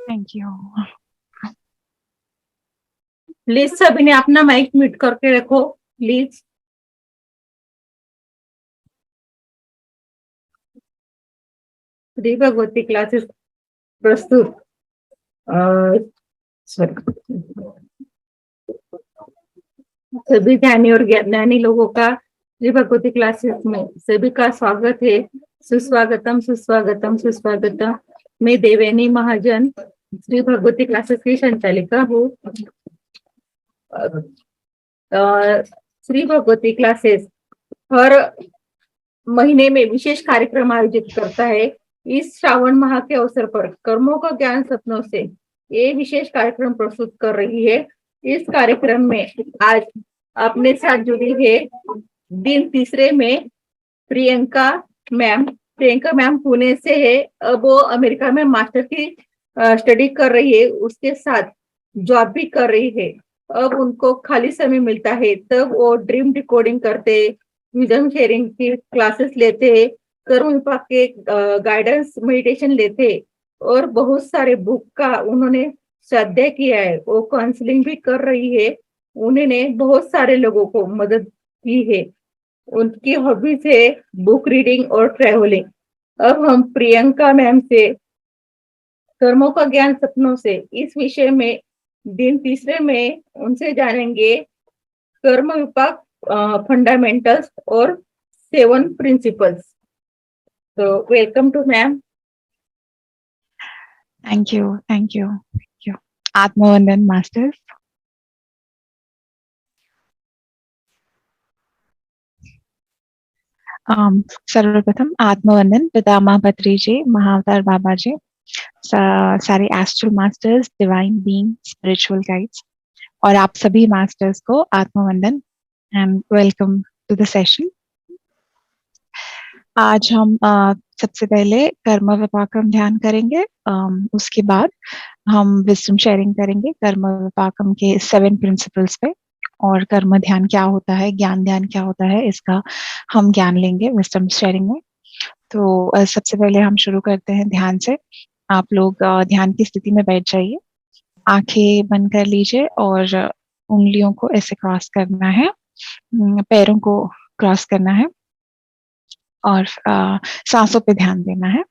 Thank you. Please सभी ने अपना माइक म्यूट करके रखो प्लीज। श्री भगवती क्लासेस प्रस्तुत सॉरी सभी ज्ञानी और ज्ञानी लोगों का श्री भगवती क्लासेस में सभी का स्वागत है। सुस्वागतम सुस्वागतम सुस्वागतम। मैं देवयानी महाजन श्री भगवती क्लासेस की संचालिका हूँ। श्री भगवती क्लासेस हर महीने में विशेष कार्यक्रम आयोजित करता है। इस श्रावण माह के अवसर पर कर्मों का ज्ञान सपनों से ये विशेष कार्यक्रम प्रस्तुत कर रही है। इस कार्यक्रम में आज अपने साथ जुड़ी है दिन तीसरे में प्रियंका मैम। प्रियंका मैम पुणे से है। अब वो अमेरिका में मास्टर की स्टडी कर रही है, उसके साथ जॉब भी कर रही है। अब उनको खाली समय मिलता है तब वो ड्रीम डिकोडिंग करते, विजन शेयरिंग की क्लासेस लेते, कर्म विपाक के गाइडेंस मेडिटेशन लेते और बहुत सारे बुक का उन्होंने स्वाध्याय किया है। वो काउंसलिंग भी कर रही है। उन्होंने बहुत सारे लोगों को मदद की है। उनकी हॉबीज है बुक रीडिंग और ट्रेवलिंग। अब हम प्रियंका मैम से कर्मों का ज्ञान सपनों से इस विषय में दिन तीसरे में उनसे जानेंगे कर्म विपाक फंडामेंटल्स और 7 प्रिंसिपल्स। तो welcome to ma'am. Thank you. Thank you. Thank you. आत्मवंदन मास्टर्स। सर्वप्रथम आत्मवंदन पितामह पत्री जी, महाअवतार बाबा जी, सारे astral masters, divine being, spiritual guides और आप सभी मास्टर्स को आत्मवंदन and welcome to the session. आज हम सबसे पहले कर्म विपाकम ध्यान करेंगे। उसके बाद हम विजडम शेयरिंग करेंगे कर्म विपाकम के 7 प्रिंसिपल्स पे, और कर्म ध्यान क्या होता है, ज्ञान ध्यान क्या होता है, इसका हम ज्ञान लेंगे विजडम शेयरिंग में। तो सबसे पहले हम शुरू करते हैं ध्यान से। आप लोग ध्यान की स्थिति में बैठ जाइए, आंखें बंद कर लीजिए और उंगलियों को ऐसे क्रॉस करना है, पैरों को क्रॉस करना है और सांसों पे ध्यान देना है।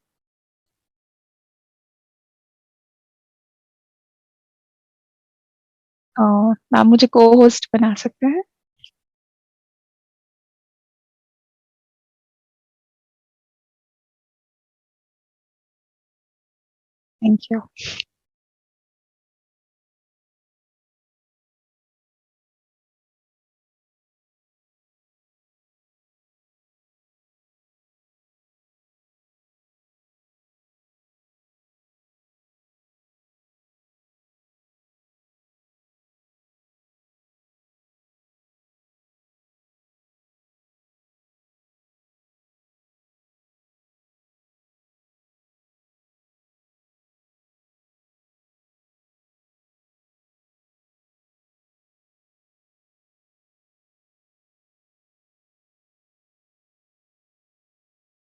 आप मुझे को होस्ट बना सकते हैं। Thank you.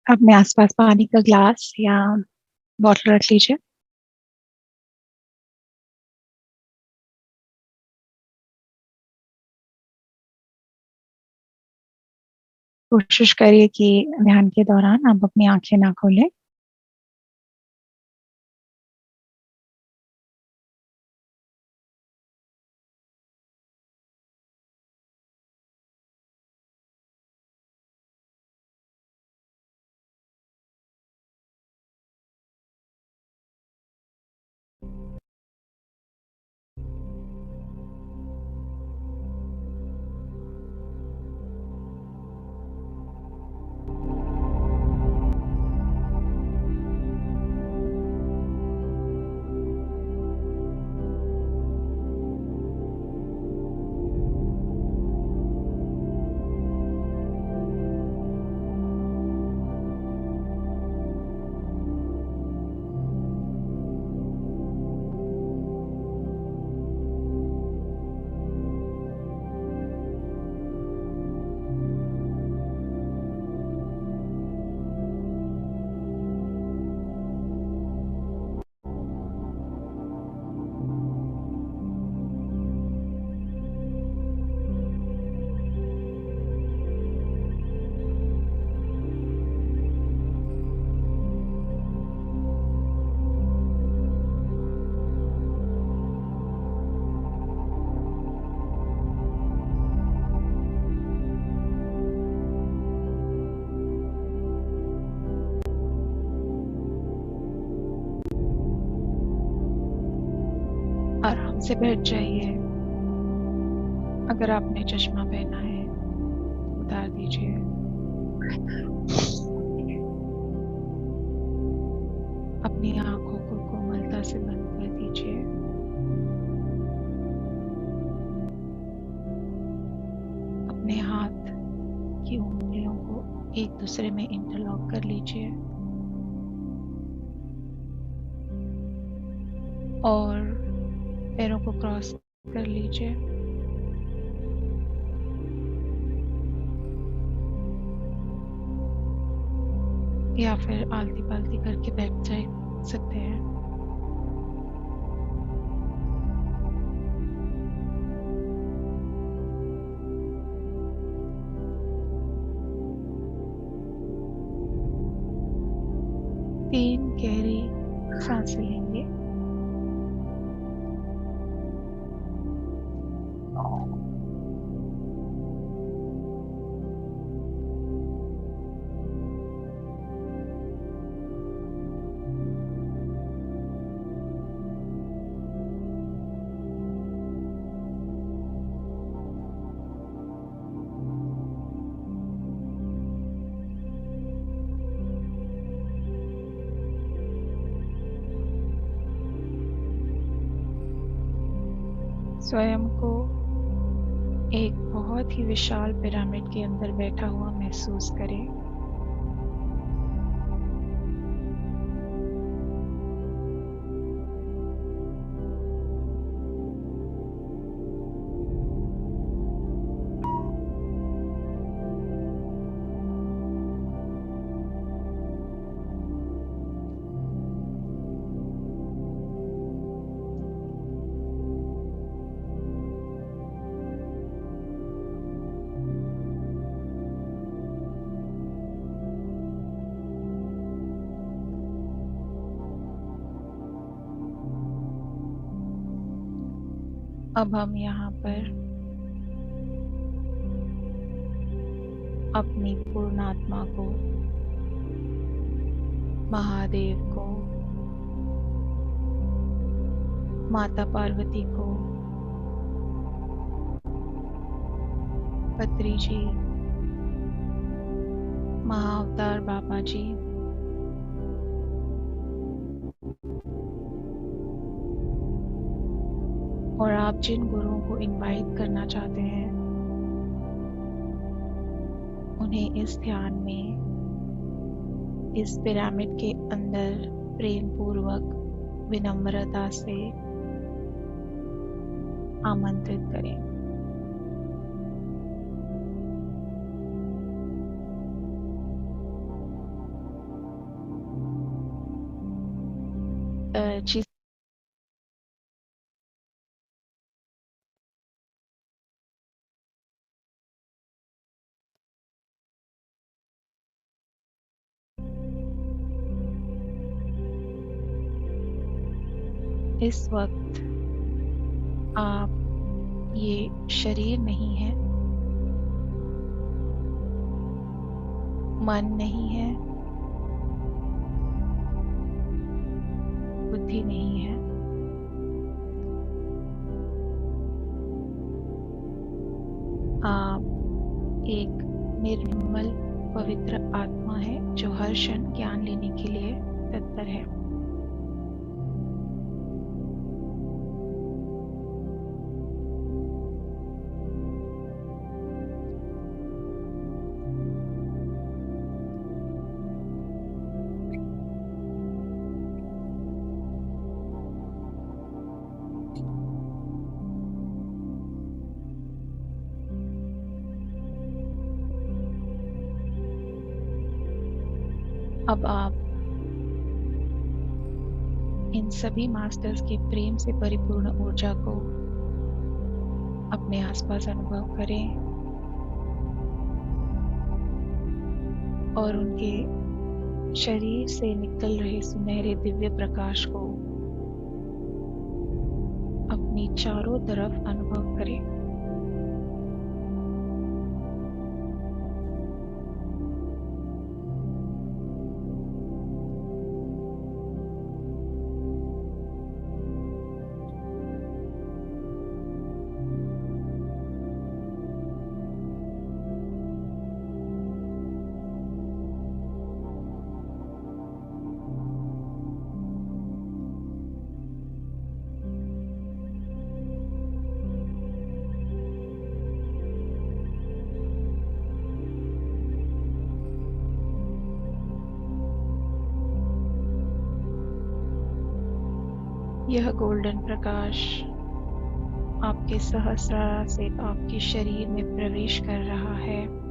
अपने आसपास पानी का ग्लास या बॉटल रख लीजिए। कोशिश करिए कि ध्यान के दौरान आप अपनी आंखें ना खोलें। से बैठ जाइए। अगर आपने चश्मा पहना है उतार दीजिए। अपनी आंखों को कोमलता से बंद कर दीजिए। अपने हाथ की उंगलियों को एक दूसरे में इंटरलॉक कर लीजिए और पैरों को क्रॉस कर लीजिए। या फिर आलती पालती करके बैठ जा सकते हैं। तीन गहरी सांसें लेंगे। स्वयं को एक बहुत ही विशाल पिरामिड के अंदर बैठा हुआ महसूस करें। अब हम यहाँ पर अपनी पूर्ण आत्मा को, महादेव को, माता पार्वती को, पत्री जी, महाअवतार बाबा जी, और आप जिन गुरुओं को इनवाइट करना चाहते हैं उन्हें इस ध्यान में, इस पिरामिड के अंदर प्रेम पूर्वक विनम्रता से आमंत्रित करें। जिस इस वक्त आप ये शरीर नहीं है, मन नहीं है, बुद्धि नहीं है। आप एक निर्मल पवित्र आत्मा है जो हर क्षण ज्ञान लेने के लिए तत्पर है। अब आप इन सभी मास्टर्स के प्रेम से परिपूर्ण ऊर्जा को अपने आसपास अनुभव करें और उनके शरीर से निकल रहे सुनहरे दिव्य प्रकाश को अपनी चारों तरफ अनुभव करें। यह गोल्डन प्रकाश आपके सहस्रारा से आपके शरीर में प्रवेश कर रहा है।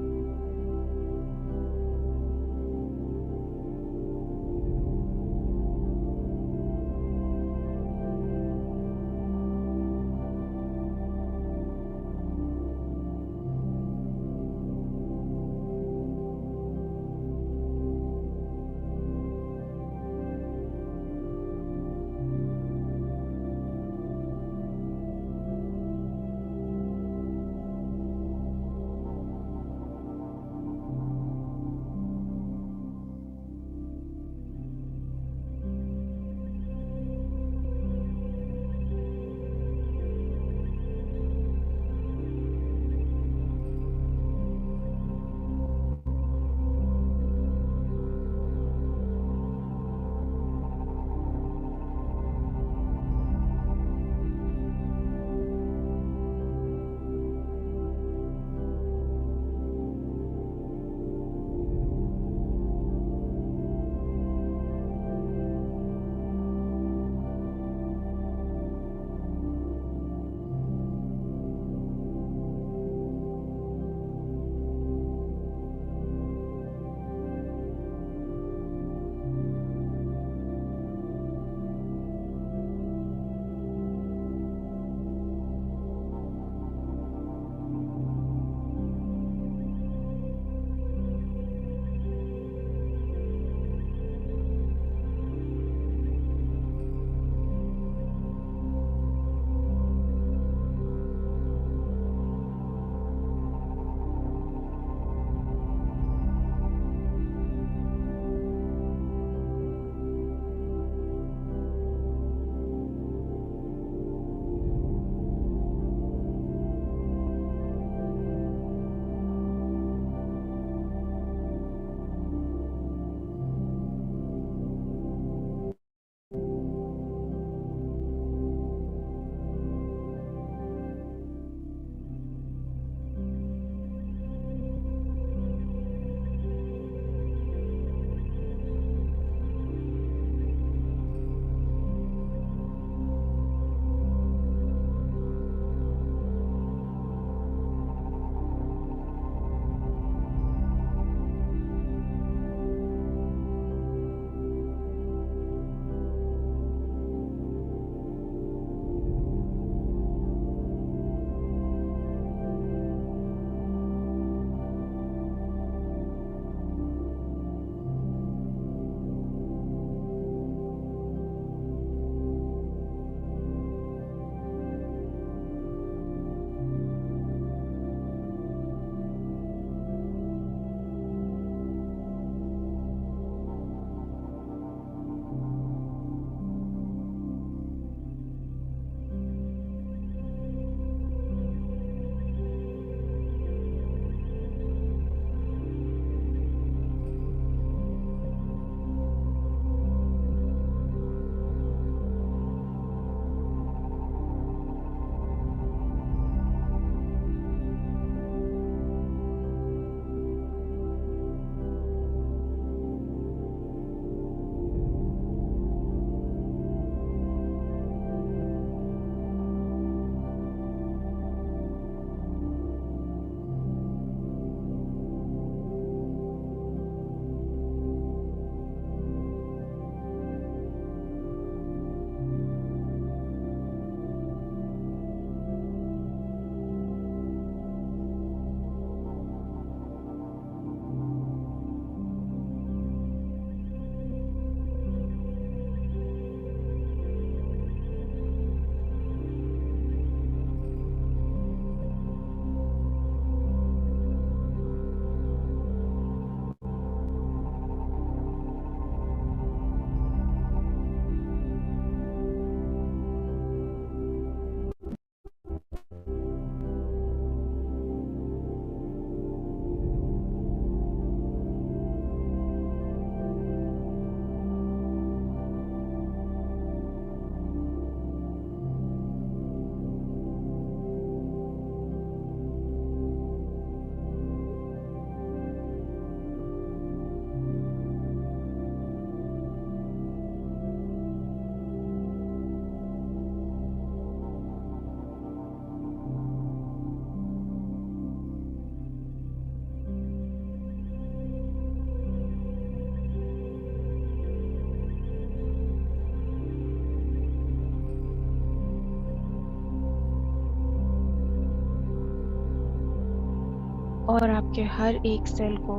और आपके हर एक सेल को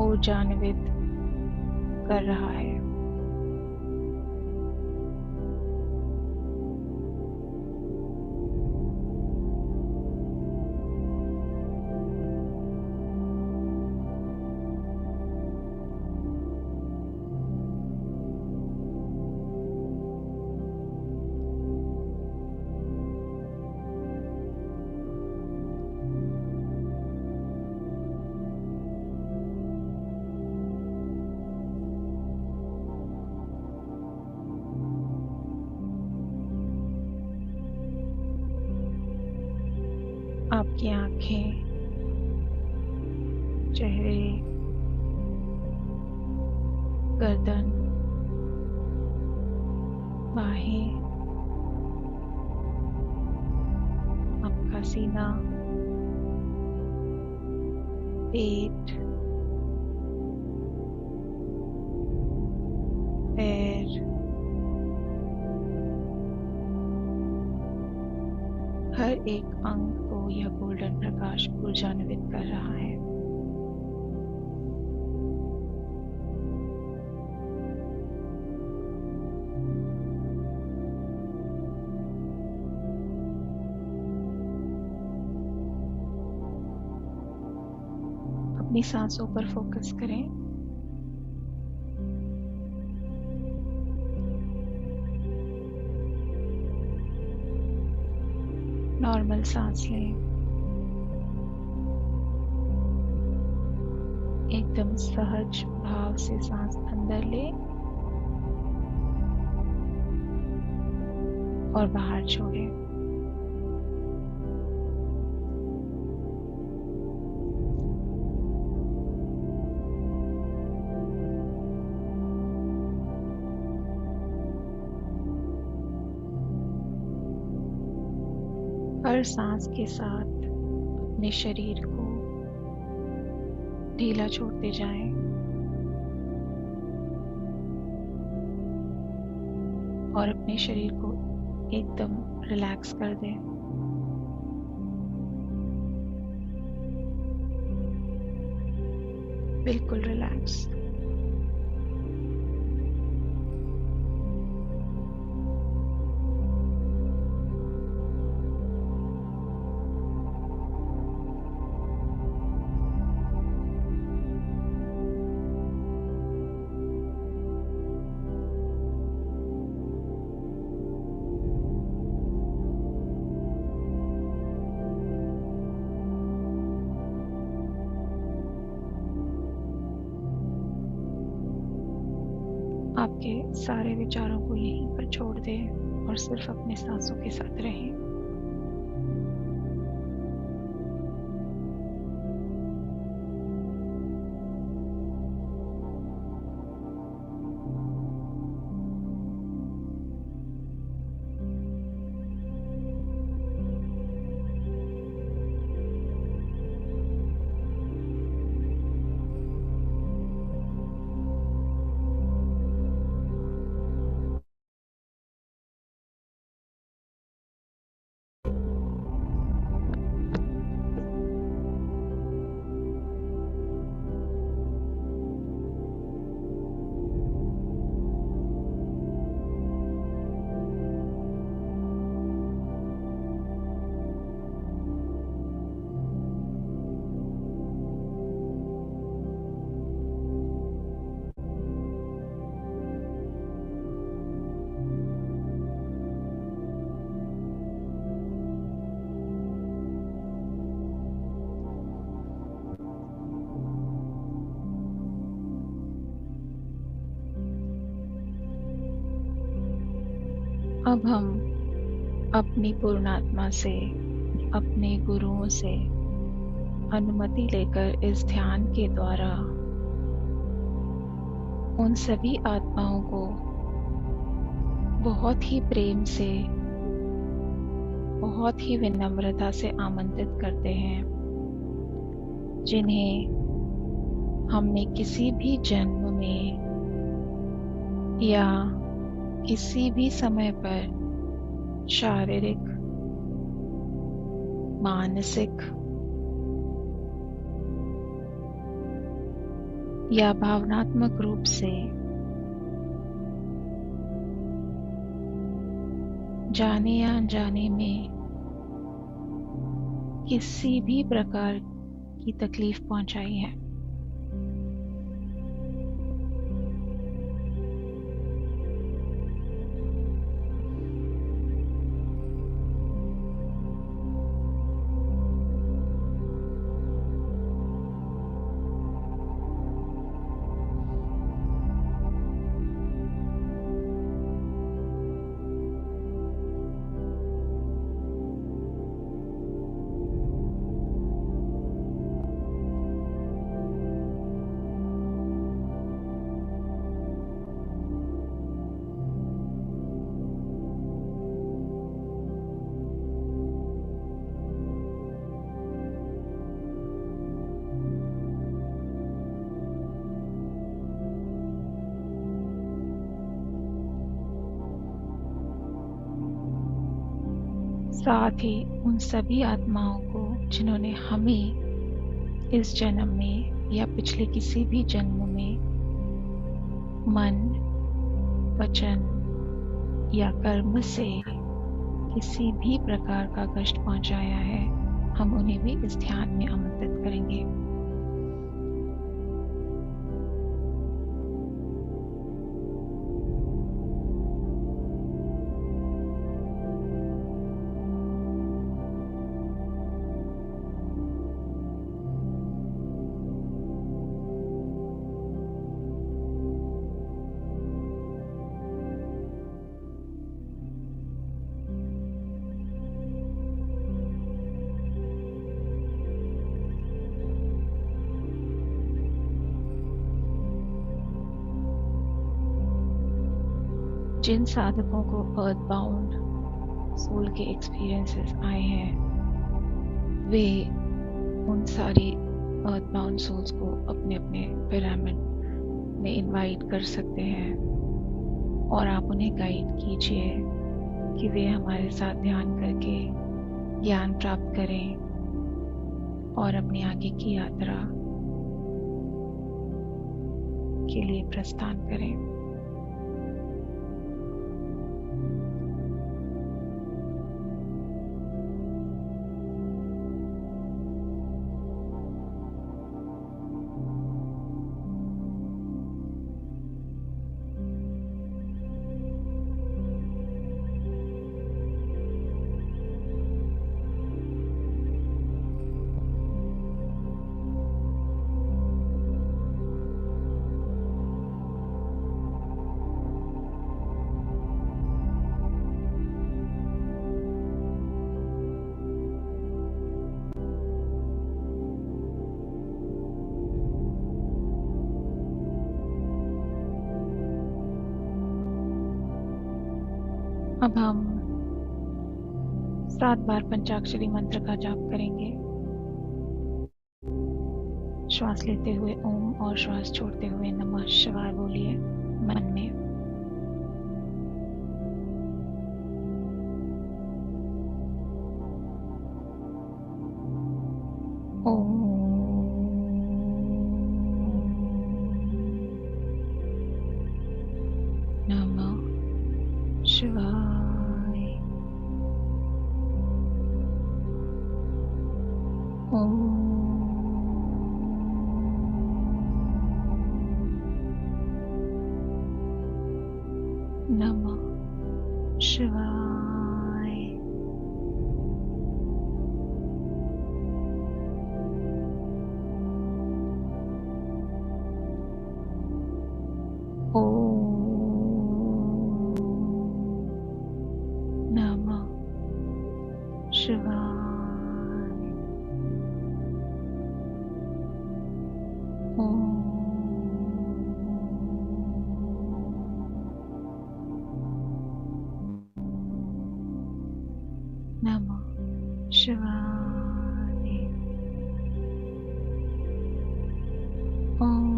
ऊर्जान्वित कर रहा है। आपकी आंखें, चेहरे, गर्दन, बाहें, आपका सीना, पेट, पैर, हर एक अंग को यह गोल्डन प्रकाश ऊर्जान्वित कर रहा है। अपनी सांसों पर फोकस करें। नॉर्मल सांस लें। एकदम सहज भाव से सांस अंदर लें और बाहर छोड़ें। हर सांस के साथ अपने शरीर को ढीला छोड़ते जाएं और अपने शरीर को एकदम रिलैक्स कर दें। बिल्कुल रिलैक्स। आपके सारे विचारों को यहीं पर छोड़ दें और सिर्फ अपने सांसों के साथ रहें। अब हम अपनी पूर्णात्मा से, अपने गुरुओं से अनुमति लेकर इस ध्यान के द्वारा उन सभी आत्माओं को बहुत ही प्रेम से, बहुत ही विनम्रता से आमंत्रित करते हैं, जिन्हें हमने किसी भी जन्म में या किसी भी समय पर शारीरिक, मानसिक या भावनात्मक रूप से जाने या अनजाने में किसी भी प्रकार की तकलीफ पहुंचाई है। साथ ही उन सभी आत्माओं को जिन्होंने हमें इस जन्म में या पिछले किसी भी जन्म में मन, वचन या कर्म से किसी भी प्रकार का कष्ट पहुंचाया है, हम उन्हें भी इस ध्यान में आमंत्रित करेंगे। जिन साधकों को अर्थ बाउंड सोल के एक्सपीरियंसेस आए हैं, वे उन सारी अर्थ बाउंड सोल्स को अपने अपने पिरामिड में इनवाइट कर सकते हैं और आप उन्हें गाइड कीजिए कि वे हमारे साथ ध्यान करके ज्ञान प्राप्त करें और अपनी आगे की यात्रा के लिए प्रस्थान करें। अब हम 7 बार पंचाक्षरी मंत्र का जाप करेंगे। श्वास लेते हुए ओम और श्वास छोड़ते हुए नमः शिवाय बोलिए मन में। ओम नमः शिवाय। ओम नमः शिवाय। ओम नमः शिवाय। ओम नमः शिवाय। ओम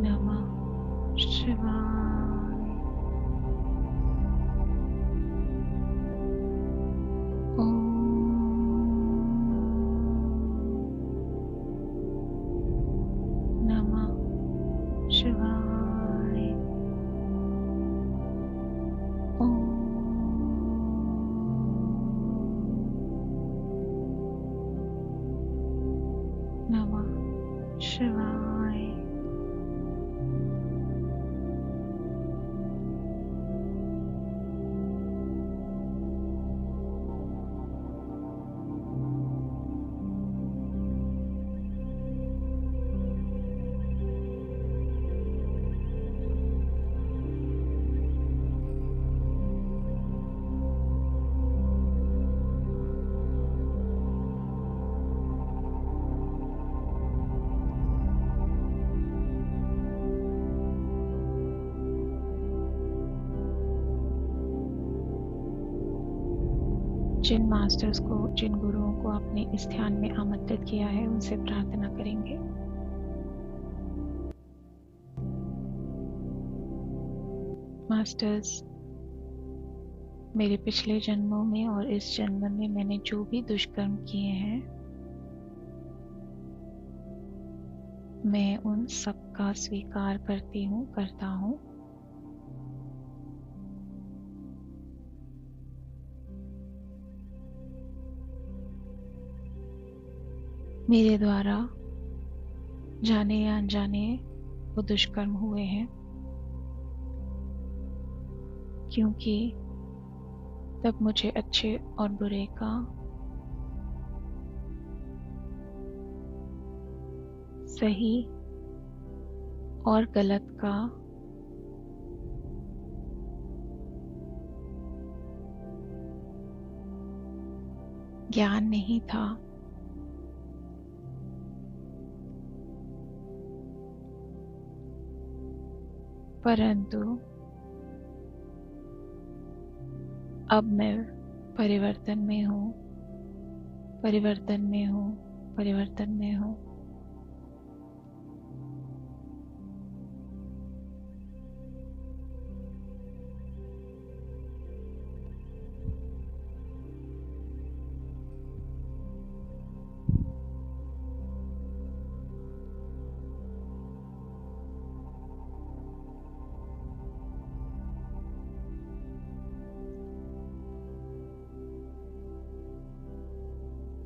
नमः शिवाय। ओम नमः शिवाय। जिन मास्टर्स को, जिन गुरुओं को आपने इस ध्यान में आमंत्रित किया है, उनसे प्रार्थना करेंगे। मास्टर्स, मेरे पिछले जन्मों में और इस जन्म में मैंने जो भी दुष्कर्म किए हैं, मैं उन सबका स्वीकार करती हूँ, करता हूँ। मेरे द्वारा जाने या अनजाने वो दुष्कर्म हुए हैं, क्योंकि तब मुझे अच्छे और बुरे का सही और गलत का ज्ञान नहीं था। परंतु अब मैं परिवर्तन में हूँ, परिवर्तन में हूँ, परिवर्तन में हूँ।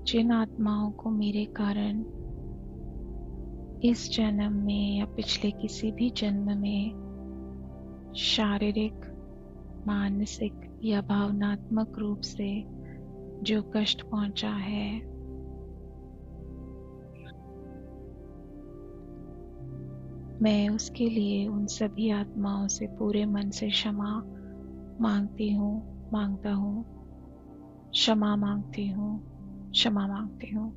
जिन आत्माओं को मेरे कारण इस जन्म में या पिछले किसी भी जन्म में शारीरिक, मानसिक या भावनात्मक रूप से जो कष्ट पहुंचा है, मैं उसके लिए उन सभी आत्माओं से पूरे मन से क्षमा मांगती हूँ, मांगता हूँ, क्षमा मांगती हूँ, क्षमा मांगती हूँ।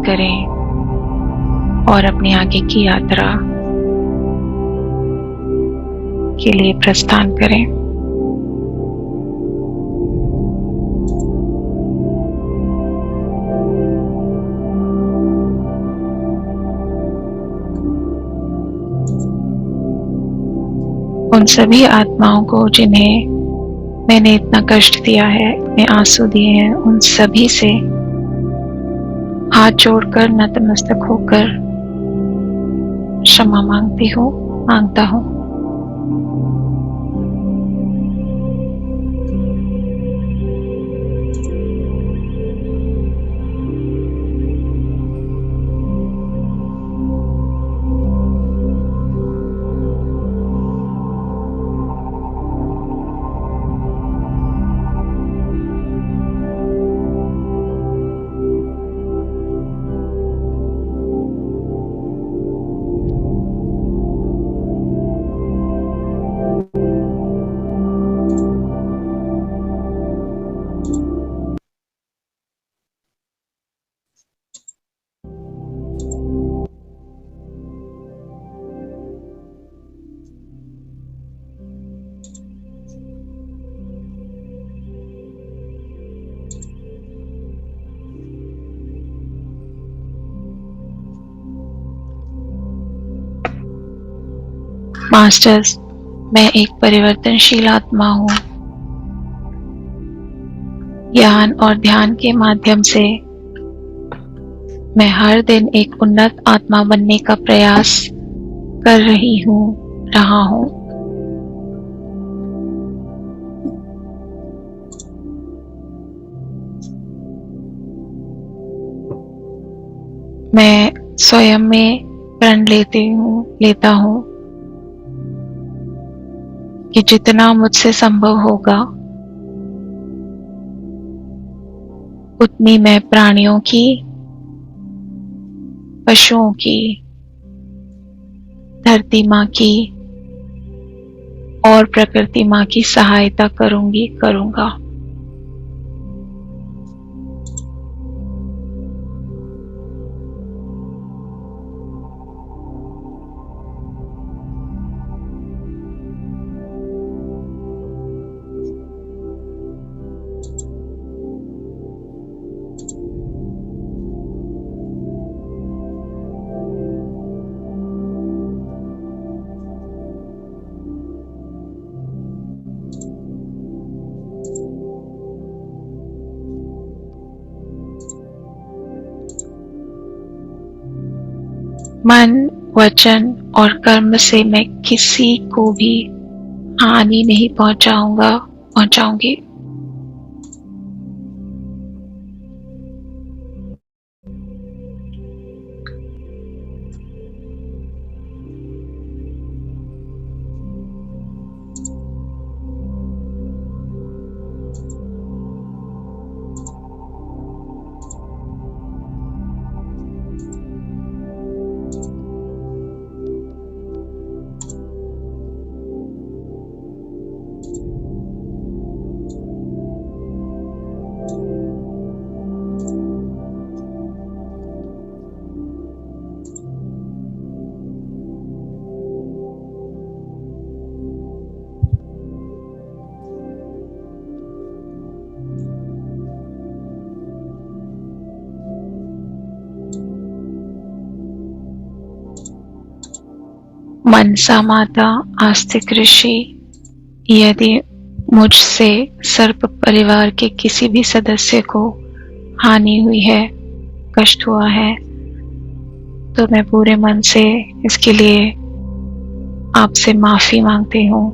करें और अपनी आगे की यात्रा के लिए प्रस्थान करें। उन सभी आत्माओं को जिन्हें मैंने इतना कष्ट दिया है, इतने आंसू दिए हैं, उन सभी से हाथ जोड़कर नतमस्तक होकर क्षमा मांगता हूँ। मास्टर्स, मैं एक परिवर्तनशील आत्मा हूँ। ज्ञान और ध्यान के माध्यम से मैं हर दिन एक उन्नत आत्मा बनने का प्रयास कर रहा हूँ। मैं स्वयं में प्रण लेता हूँ कि जितना मुझसे संभव होगा उतनी मैं प्राणियों की, पशुओं की, धरती माँ की और प्रकृति माँ की सहायता करूँगा। मन, वचन और कर्म से मैं किसी को भी हानि नहीं पहुंचाऊंगी। मनसा माता, आस्तिक ऋषि, यदि मुझसे सर्प परिवार के किसी भी सदस्य को हानि हुई है, कष्ट हुआ है, तो मैं पूरे मन से इसके लिए आपसे माफी मांगती हूँ,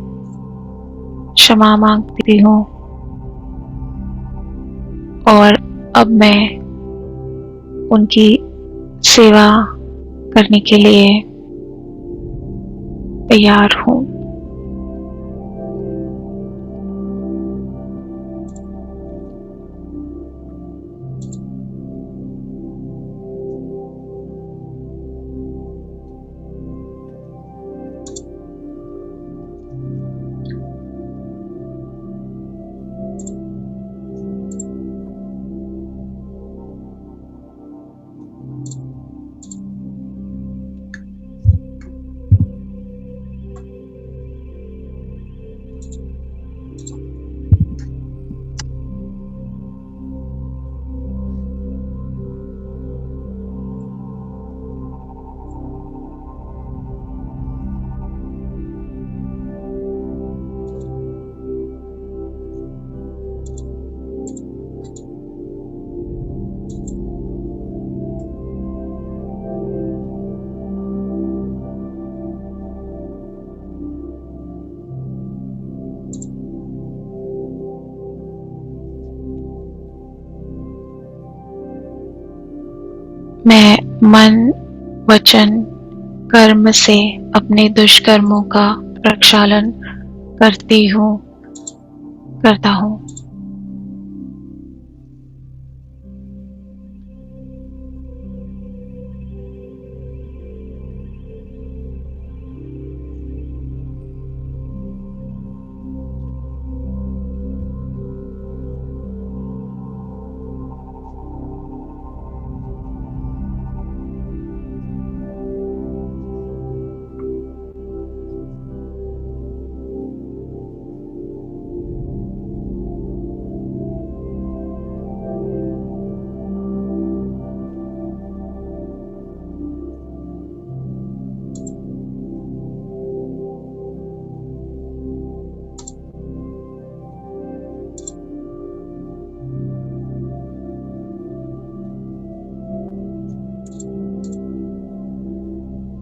क्षमा मांगती हूँ और अब मैं उनकी सेवा करने के लिए तैयार हूँ। मैं मन, वचन, कर्म से अपने दुष्कर्मों का प्रक्षालन करता हूँ।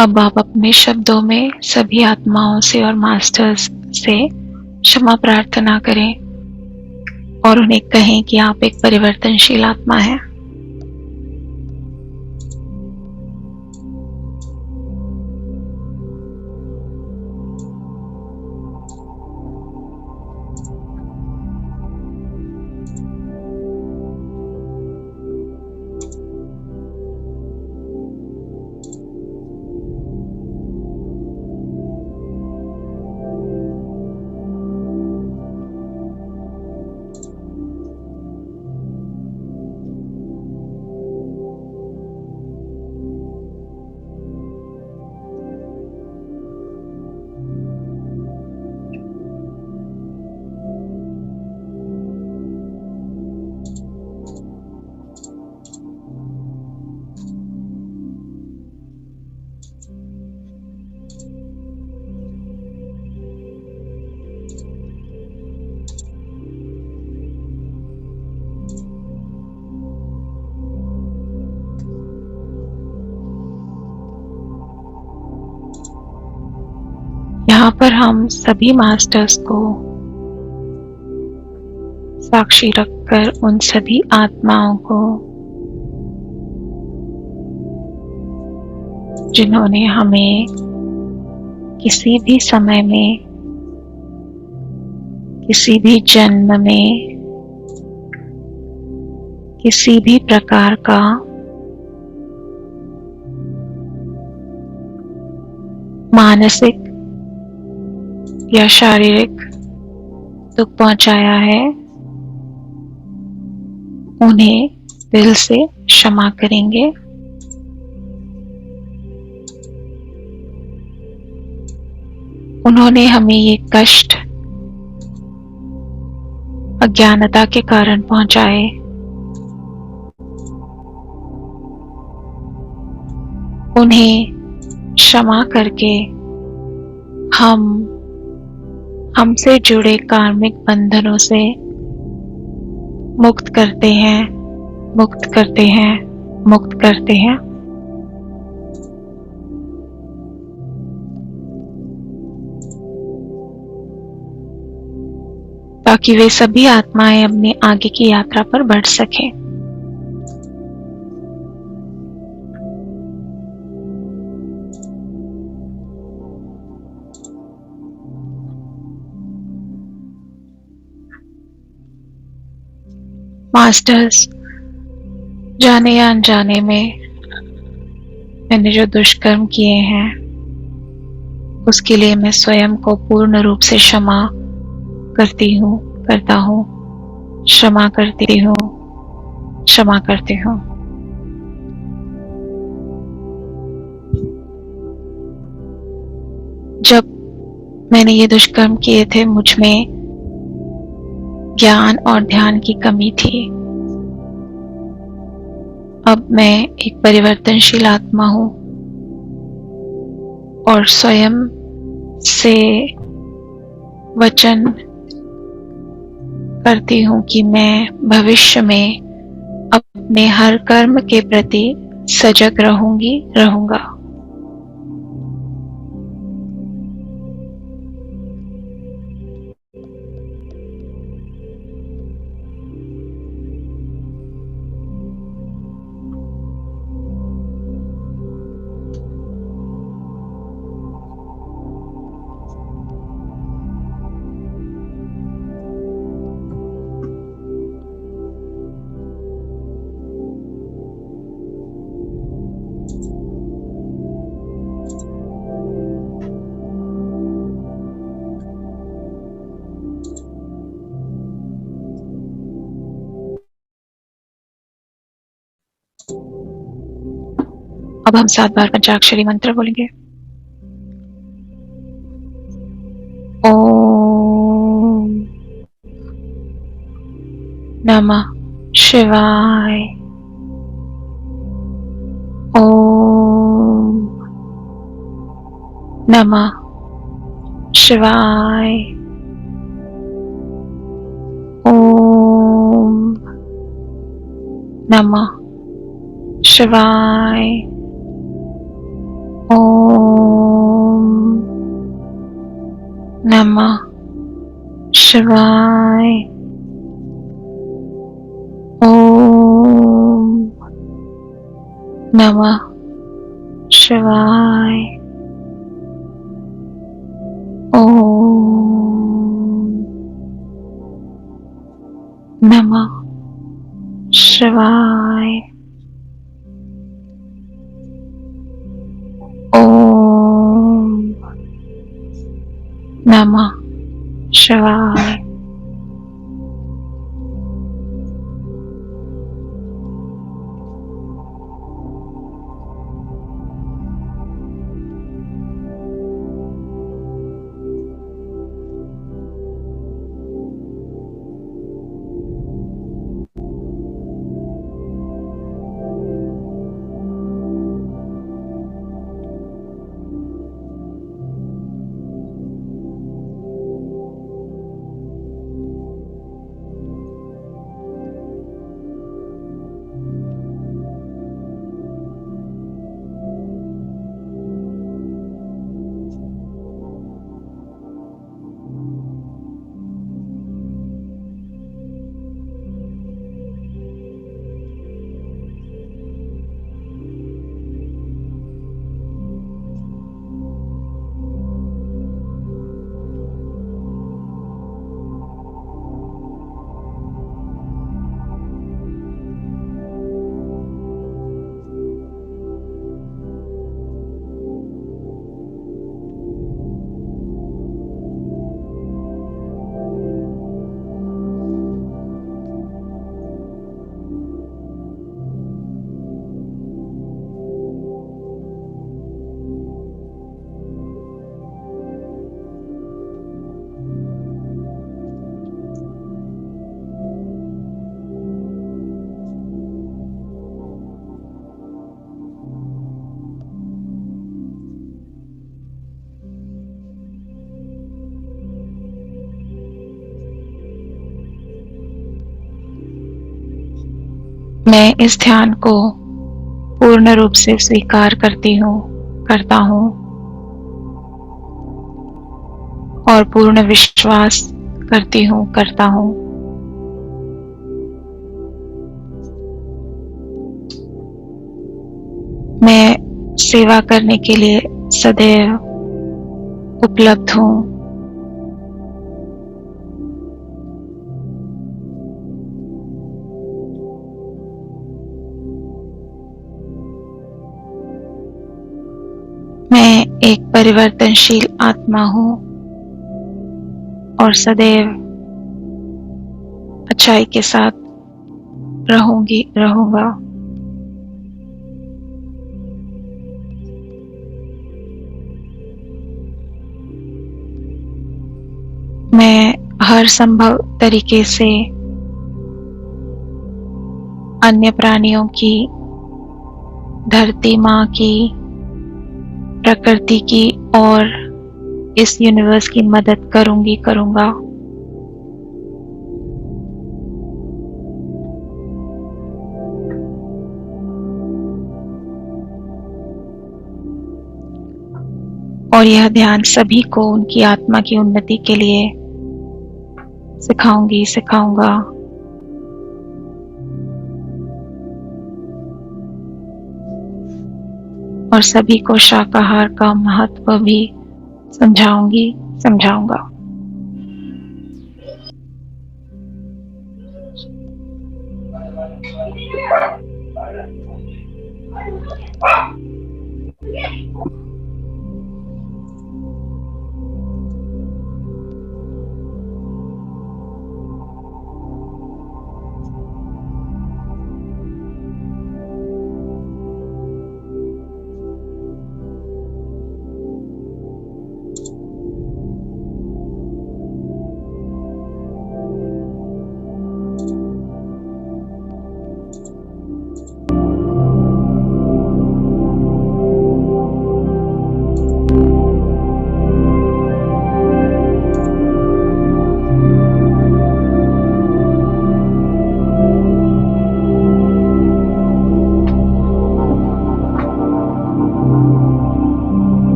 अब आप अपने शब्दों में सभी आत्माओं से और मास्टर्स से क्षमा प्रार्थना करें और उन्हें कहें कि आप एक परिवर्तनशील आत्मा हैं। यहाँ पर हम सभी मास्टर्स को साक्षी रखकर उन सभी आत्माओं को जिन्होंने हमें किसी भी समय में, किसी भी जन्म में, किसी भी प्रकार का मानसिक या शारीरिक दुख पहुंचाया है, उन्हें दिल से क्षमा करेंगे। उन्होंने हमें ये कष्ट अज्ञानता के कारण पहुंचाए। उन्हें क्षमा करके हम हमसे जुड़े कार्मिक बंधनों से मुक्त करते हैं, मुक्त करते हैं, मुक्त करते हैं। ताकि वे सभी आत्माएं अपनी आगे की यात्रा पर बढ़ सकें। मास्टर्स, जाने या अनजाने में मैंने जो दुष्कर्म किए हैं उसके लिए मैं स्वयं को पूर्ण रूप से क्षमा करती हूँ, करता हूँ, क्षमा करती हूँ, क्षमा करती हूँ। जब मैंने ये दुष्कर्म किए थे मुझ में ज्ञान और ध्यान की कमी थी। अब मैं एक परिवर्तनशील आत्मा हूँ और स्वयं से वचन करती हूँ कि मैं भविष्य में अपने हर कर्म के प्रति सजग रहूंगा। अब हम 7 बार पंचाक्षरी मंत्र बोलेंगे। ओम नमः शिवाय। ओम नमः शिवाय। ओम नमः शिवाय। ओम नमः शिवाय। ओम नमः शिवाय। ओम नमः शिवाय। ओम नमः शिवाय। मैं इस ध्यान को पूर्ण रूप से स्वीकार करता हूँ और पूर्ण विश्वास करता हूँ। मैं सेवा करने के लिए सदैव उपलब्ध हूँ। मैं एक परिवर्तनशील आत्मा हूँ और सदैव अच्छाई के साथ रहूंगा। मैं हर संभव तरीके से अन्य प्राणियों की, धरती माँ की, प्रकृति की और इस यूनिवर्स की मदद करूंगा। और यह ध्यान सभी को उनकी आत्मा की उन्नति के लिए सिखाऊंगा। और सभी को शाकाहार का महत्व भी समझाऊंगा।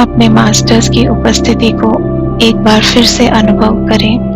अपने मास्टर्स की उपस्थिति को एक बार फिर से अनुभव करें।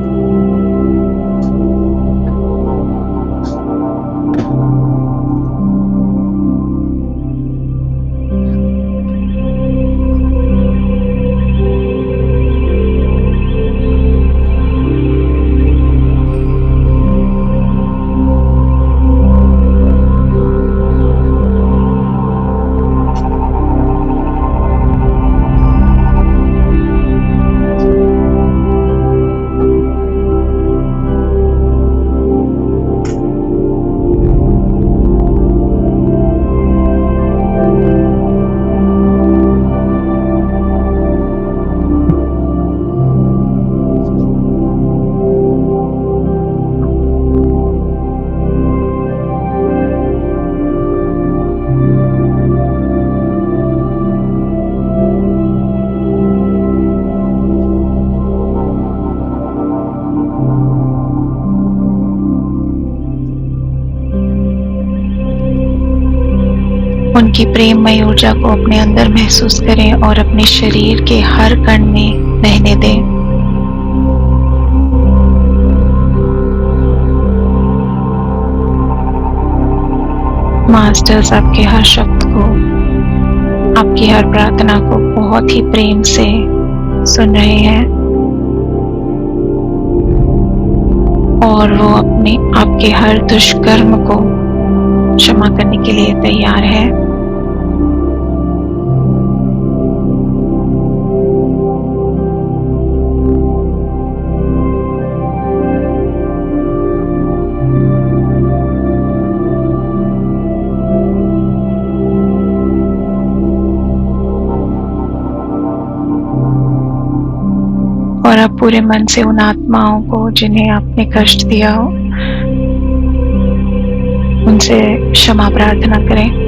उनकी प्रेममय ऊर्जा को अपने अंदर महसूस करें और अपने शरीर के हर कण में बहने दें। मास्टर्स आपके हर शब्द को, आपकी हर प्रार्थना को बहुत ही प्रेम से सुन रहे हैं और वो अपने आपके हर दुष्कर्म को क्षमा करने के लिए तैयार है। और आप पूरे मन से उन आत्माओं को जिन्हें आपने कष्ट दिया हो, उनसे क्षमा प्रार्थना करें।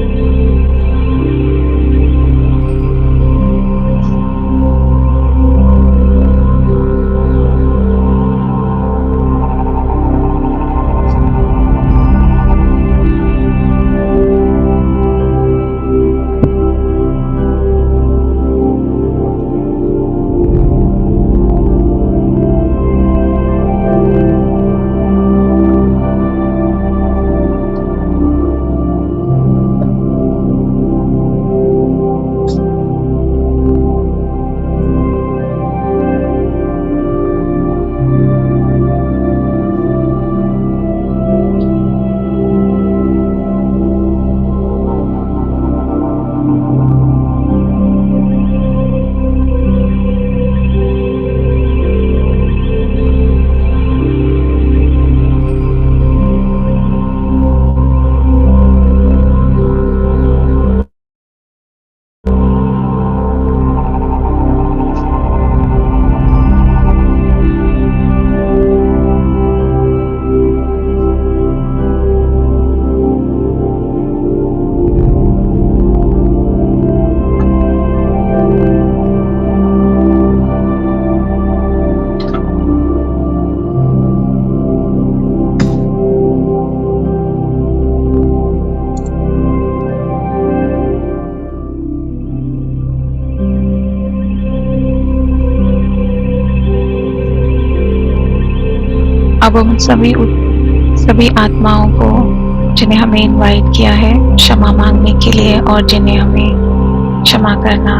अब हम सभी आत्माओं को जिन्हें हमें इनवाइट किया है क्षमा मांगने के लिए और जिन्हें हमें क्षमा करना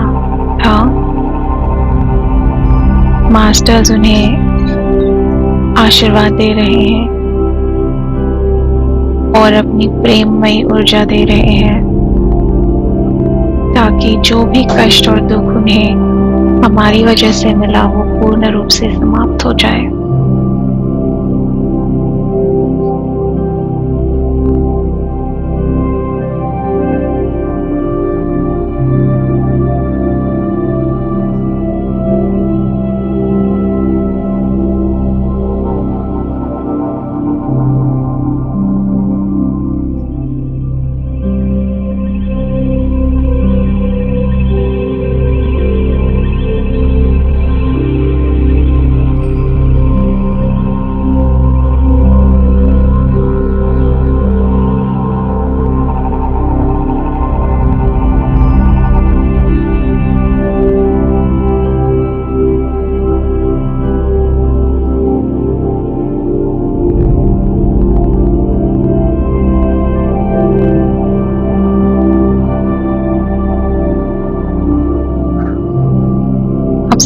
था, मास्टर्स उन्हें आशीर्वाद दे रहे हैं और अपनी प्रेममयी ऊर्जा दे रहे हैं ताकि जो भी कष्ट और दुख उन्हें हमारी वजह से मिला वो पूर्ण रूप से समाप्त हो जाए।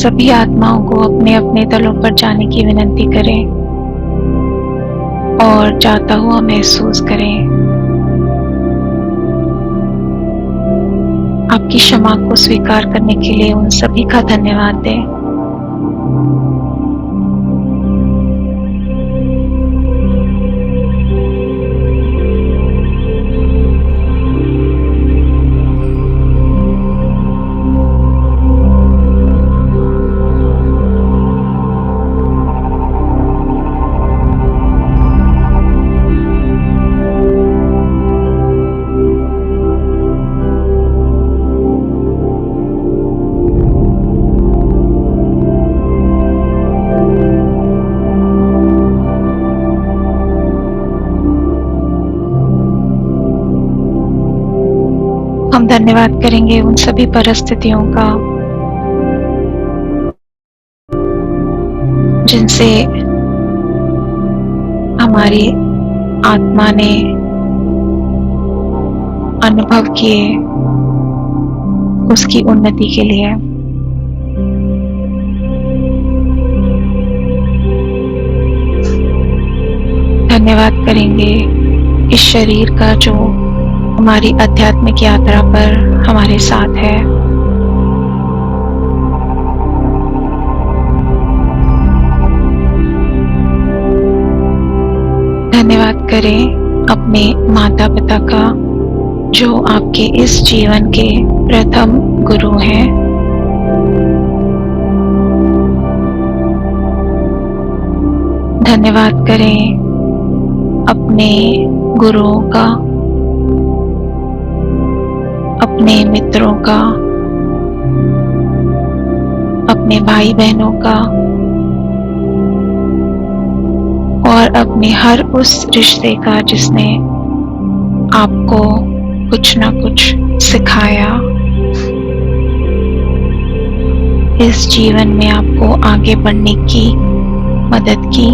सभी आत्माओं को अपने अपने तलों पर जाने की विनती करें और जाता हुआ महसूस करें। आपकी क्षमा को स्वीकार करने के लिए उन सभी का धन्यवाद दें। हम धन्यवाद करेंगे उन सभी परिस्थितियों का जिनसे हमारी आत्मा ने अनुभव किए उसकी उन्नति के लिए। धन्यवाद करेंगे इस शरीर का जो हमारी आध्यात्मिक यात्रा पर हमारे साथ है। धन्यवाद करें अपने माता पिता का जो आपके इस जीवन के प्रथम गुरु हैं। धन्यवाद करें अपने गुरुओं का, अपने मित्रों का, अपने भाई बहनों का और अपने हर उस रिश्ते का जिसने आपको कुछ ना कुछ सिखाया, इस जीवन में आपको आगे बढ़ने की मदद की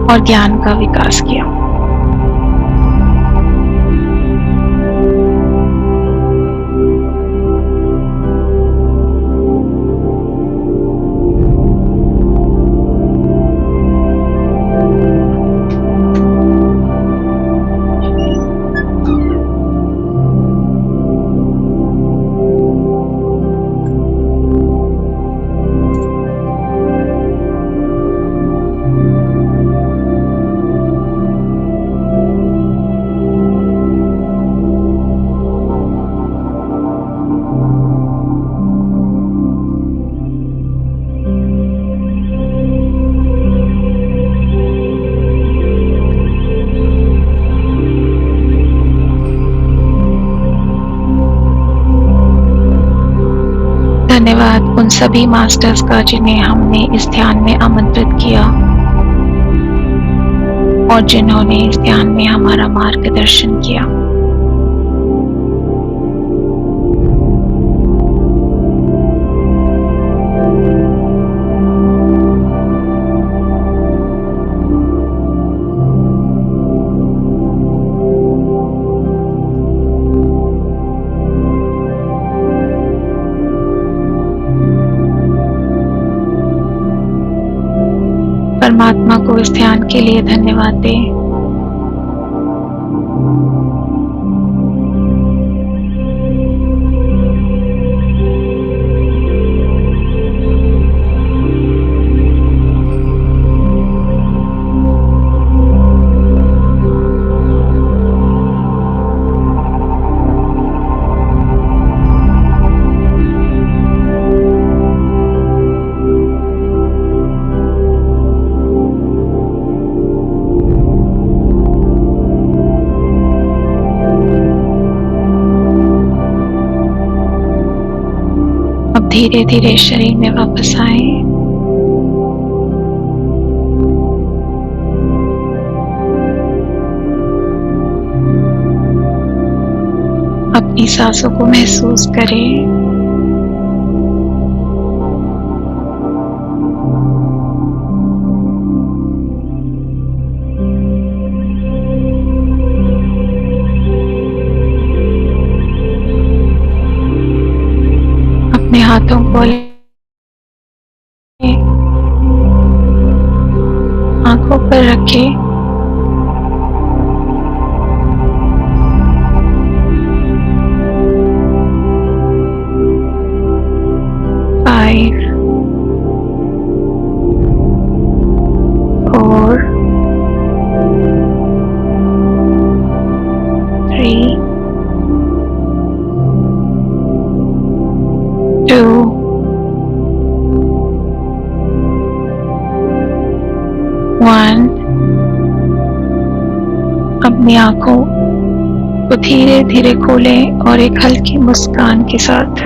और ज्ञान का विकास किया। धन्यवाद उन सभी मास्टर्स का जिन्हें हमने इस ध्यान में आमंत्रित किया और जिन्होंने इस ध्यान में हमारा मार्गदर्शन किया। परमात्मा को इस ध्यान के लिए धन्यवाद दें। धीरे धीरे शरीर में वापस आए। अपनी सांसों को महसूस करें। हाथों को आंखों पर रखें। 5, 4, 3, 2, 1। अपनी आंखों को धीरे धीरे खोलें और एक हल्की मुस्कान के साथ।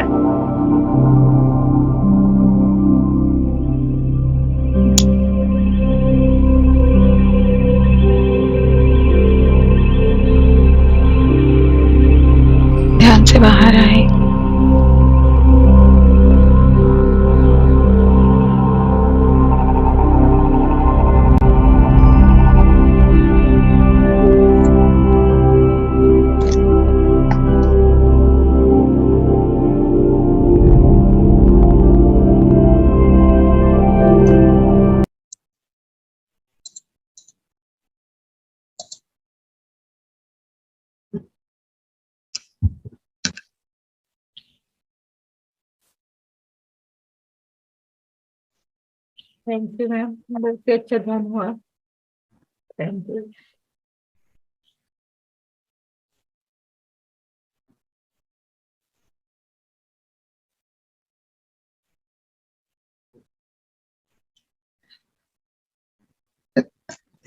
ध्यान से बाहर आए। थैंक यू मैम, बहुत ही अच्छा ध्यान हुआ। Thank you.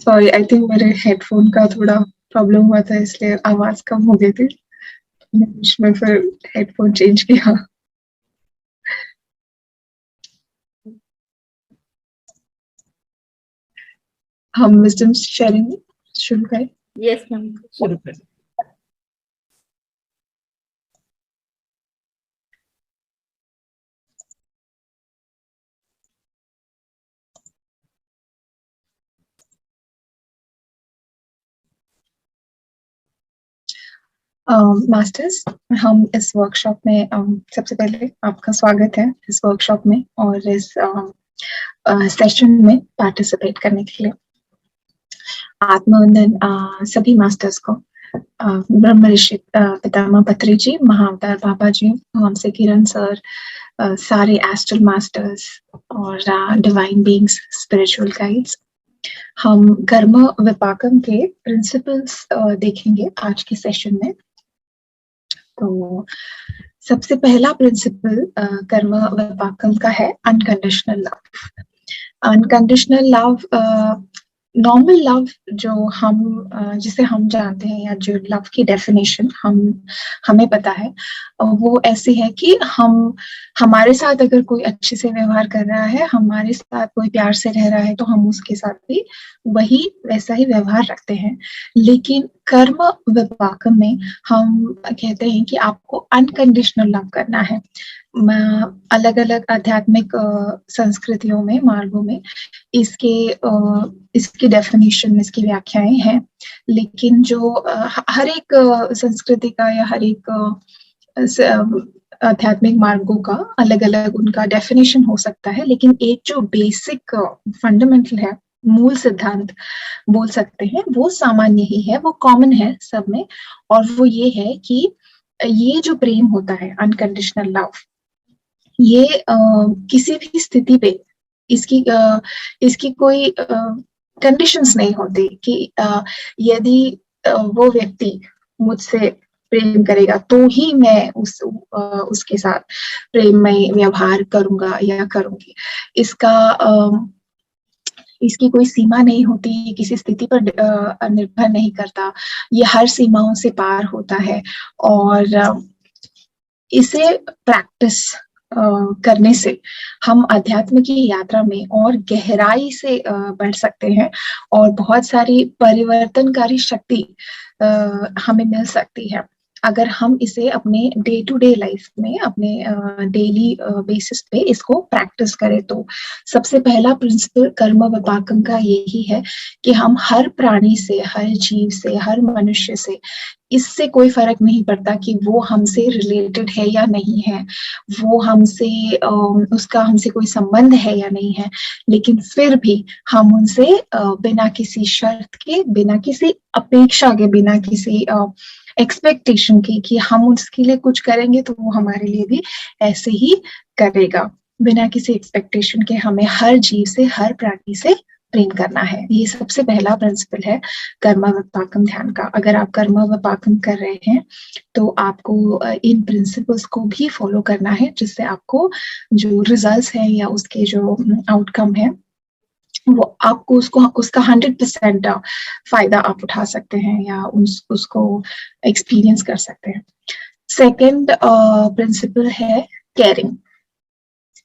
Sorry, I think मेरे हेडफोन का थोड़ा प्रॉब्लम हुआ था, इसलिए आवाज कम हो गई थी। मैं फिर हेडफोन चेंज किया। हम विजडम शेयरिंग शुरू करें। यस मैम, शुरू करें। मास्टर्स, हम इस वर्कशॉप में सबसे पहले आपका स्वागत है इस वर्कशॉप में और इस सेशन में पार्टिसिपेट करने के लिए। आत्मवंदन सभी मास्टर्स को। ब्रह्म ऋषि पितामह पत्री जी, महाअवतार बाबा जी, हमसे किरण सर, सारे एस्ट्रल मास्टर्स और डिवाइन बीइंग्स, स्पिरिचुअल गाइड्स। हम कर्म विपाकम के प्रिंसिपल्स देखेंगे आज के सेशन में। तो सबसे पहला प्रिंसिपल कर्म विपाकम का है unconditional love. Unconditional love, normal love जो हम जिसे हम जानते हैं, या जो लव की डेफिनेशन हमें पता है, वो ऐसी है कि हमारे साथ अगर कोई अच्छे से व्यवहार कर रहा है, हमारे साथ कोई प्यार से रह रहा है, तो हम उसके साथ भी वैसा ही व्यवहार रखते हैं। लेकिन कर्म विपाकम में हम कहते हैं कि आपको अनकंडीशनल लव करना है। अलग अलग आध्यात्मिक संस्कृतियों में, मार्गों में इसकी डेफिनेशन, इसकी व्याख्याएं हैं। लेकिन जो हर एक संस्कृति का या हर एक आध्यात्मिक मार्गों का अलग अलग उनका डेफिनेशन हो सकता है, लेकिन एक जो बेसिक फंडामेंटल है, मूल सिद्धांत बोल सकते हैं, वो सामान्य ही है, वो कॉमन है सब में। और वो ये है कि ये जो प्रेम होता है, अनकंडीशनल लव, ये किसी भी स्थिति पे इसकी कोई कंडीशंस नहीं होती कि यदि वो व्यक्ति मुझसे प्रेम करेगा तो ही मैं उसके साथ प्रेम में व्यवहार करूंगा या करूंगी। इसकी कोई सीमा नहीं होती, किसी स्थिति पर निर्भर नहीं करता, ये हर सीमाओं से पार होता है। और इसे प्रैक्टिस करने से हम अध्यात्म की यात्रा में और गहराई से बढ़ सकते हैं और बहुत सारी परिवर्तनकारी शक्ति हमें मिल सकती है। अगर हम इसे अपने डे टू डे लाइफ में, अपने डेली बेसिस पे इसको प्रैक्टिस करें तो सबसे पहला प्रिंसिपल कर्म विपाकम का यही है कि हम हर प्राणी से, हर जीव से, हर मनुष्य से, इससे कोई फर्क नहीं पड़ता कि वो हमसे रिलेटेड है या नहीं है, वो हमसे उसका हमसे कोई संबंध है या नहीं है, लेकिन फिर भी हम उनसे बिना किसी शर्त के, बिना किसी अपेक्षा के, बिना किसी एक्सपेक्टेशन की कि हम उसके लिए कुछ करेंगे तो वो हमारे लिए भी ऐसे ही करेगा, बिना किसी एक्सपेक्टेशन के हमें हर जीव से, हर प्राणी से प्रेम करना है। ये सबसे पहला प्रिंसिपल है कर्म विपाकम ध्यान का। अगर आप कर्म विपाकम कर रहे हैं तो आपको इन प्रिंसिपल्स को भी फॉलो करना है, जिससे आपको जो रिजल्ट्स है या उसके जो आउटकम है वो आपको उसका 100% फायदा आप उठा सकते हैं या उसको एक्सपीरियंस कर सकते हैं। सेकंड प्रिंसिपल है केयरिंग,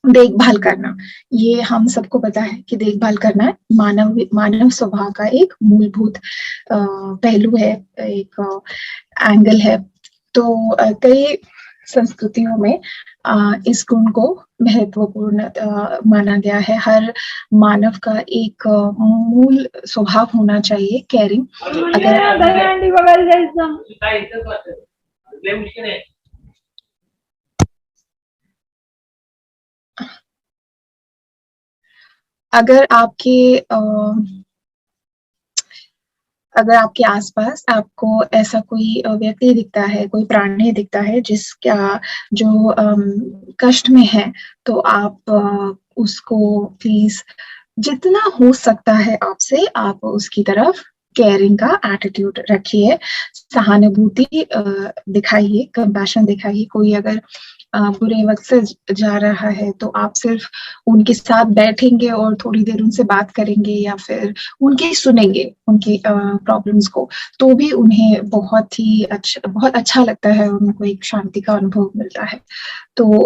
देखभाल करना। ये हम सबको पता है कि देखभाल करना मानव स्वभाव का एक मूलभूत पहलू है, एक एंगल है। तो कई संस्कृतियों में इस गुण को महत्वपूर्ण माना गया है। हर मानव का एक मूल स्वभाव होना चाहिए केयरिंग। अगर आपके आसपास आपको ऐसा कोई व्यक्ति दिखता है, कोई प्राणी दिखता है जिसका जो कष्ट में है, तो आप उसको प्लीज जितना हो सकता है आपसे, आप उसकी तरफ केयरिंग का एटीट्यूड रखिए, सहानुभूति दिखाइए, कंपैशन दिखाइए। कोई अगर बुरे वक्त से जा रहा है तो आप सिर्फ उनके साथ बैठेंगे और थोड़ी देर उनसे बात करेंगे या फिर उनकी सुनेंगे, उनकी प्रॉब्लम्स को, तो भी उन्हें बहुत अच्छा लगता है, उनको एक शांति का अनुभव मिलता है। तो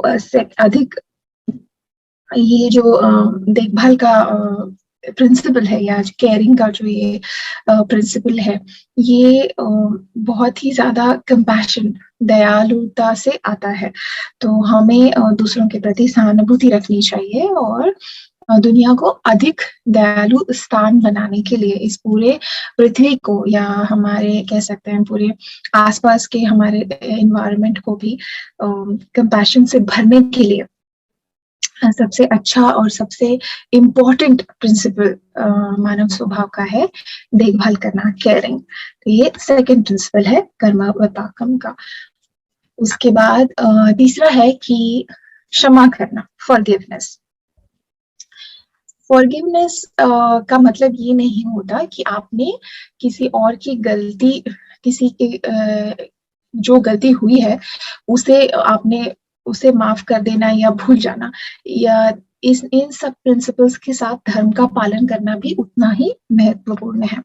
अधिक ये जो देखभाल का प्रिंसिपल है या केयरिंग का जो ये प्रिंसिपल है, ये बहुत ही ज्यादा कंपैशन, दयालुता से आता है। तो हमें दूसरों के प्रति सहानुभूति रखनी चाहिए और दुनिया को अधिक दयालु स्थान बनाने के लिए, इस पूरे पृथ्वी को या हमारे कह सकते हैं पूरे आसपास के हमारे एनवायरनमेंट को भी कंपैशन से भरने के लिए सबसे अच्छा और सबसे इम्पोर्टेंट प्रिंसिपल मानव स्वभाव का है देखभाल करना, केयरिंग। तो ये सेकंड प्रिंसिपल है कर्म विपाकम का। उसके बाद तीसरा है कि क्षमा करना, फॉरगिवनेस। फॉरगिवनेस का मतलब ये नहीं होता कि आपने किसी और की गलती, किसी की जो गलती हुई है उसे माफ कर देना या भूल जाना, या इन सब प्रिंसिपल्स के साथ धर्म का पालन करना भी उतना ही महत्वपूर्ण है,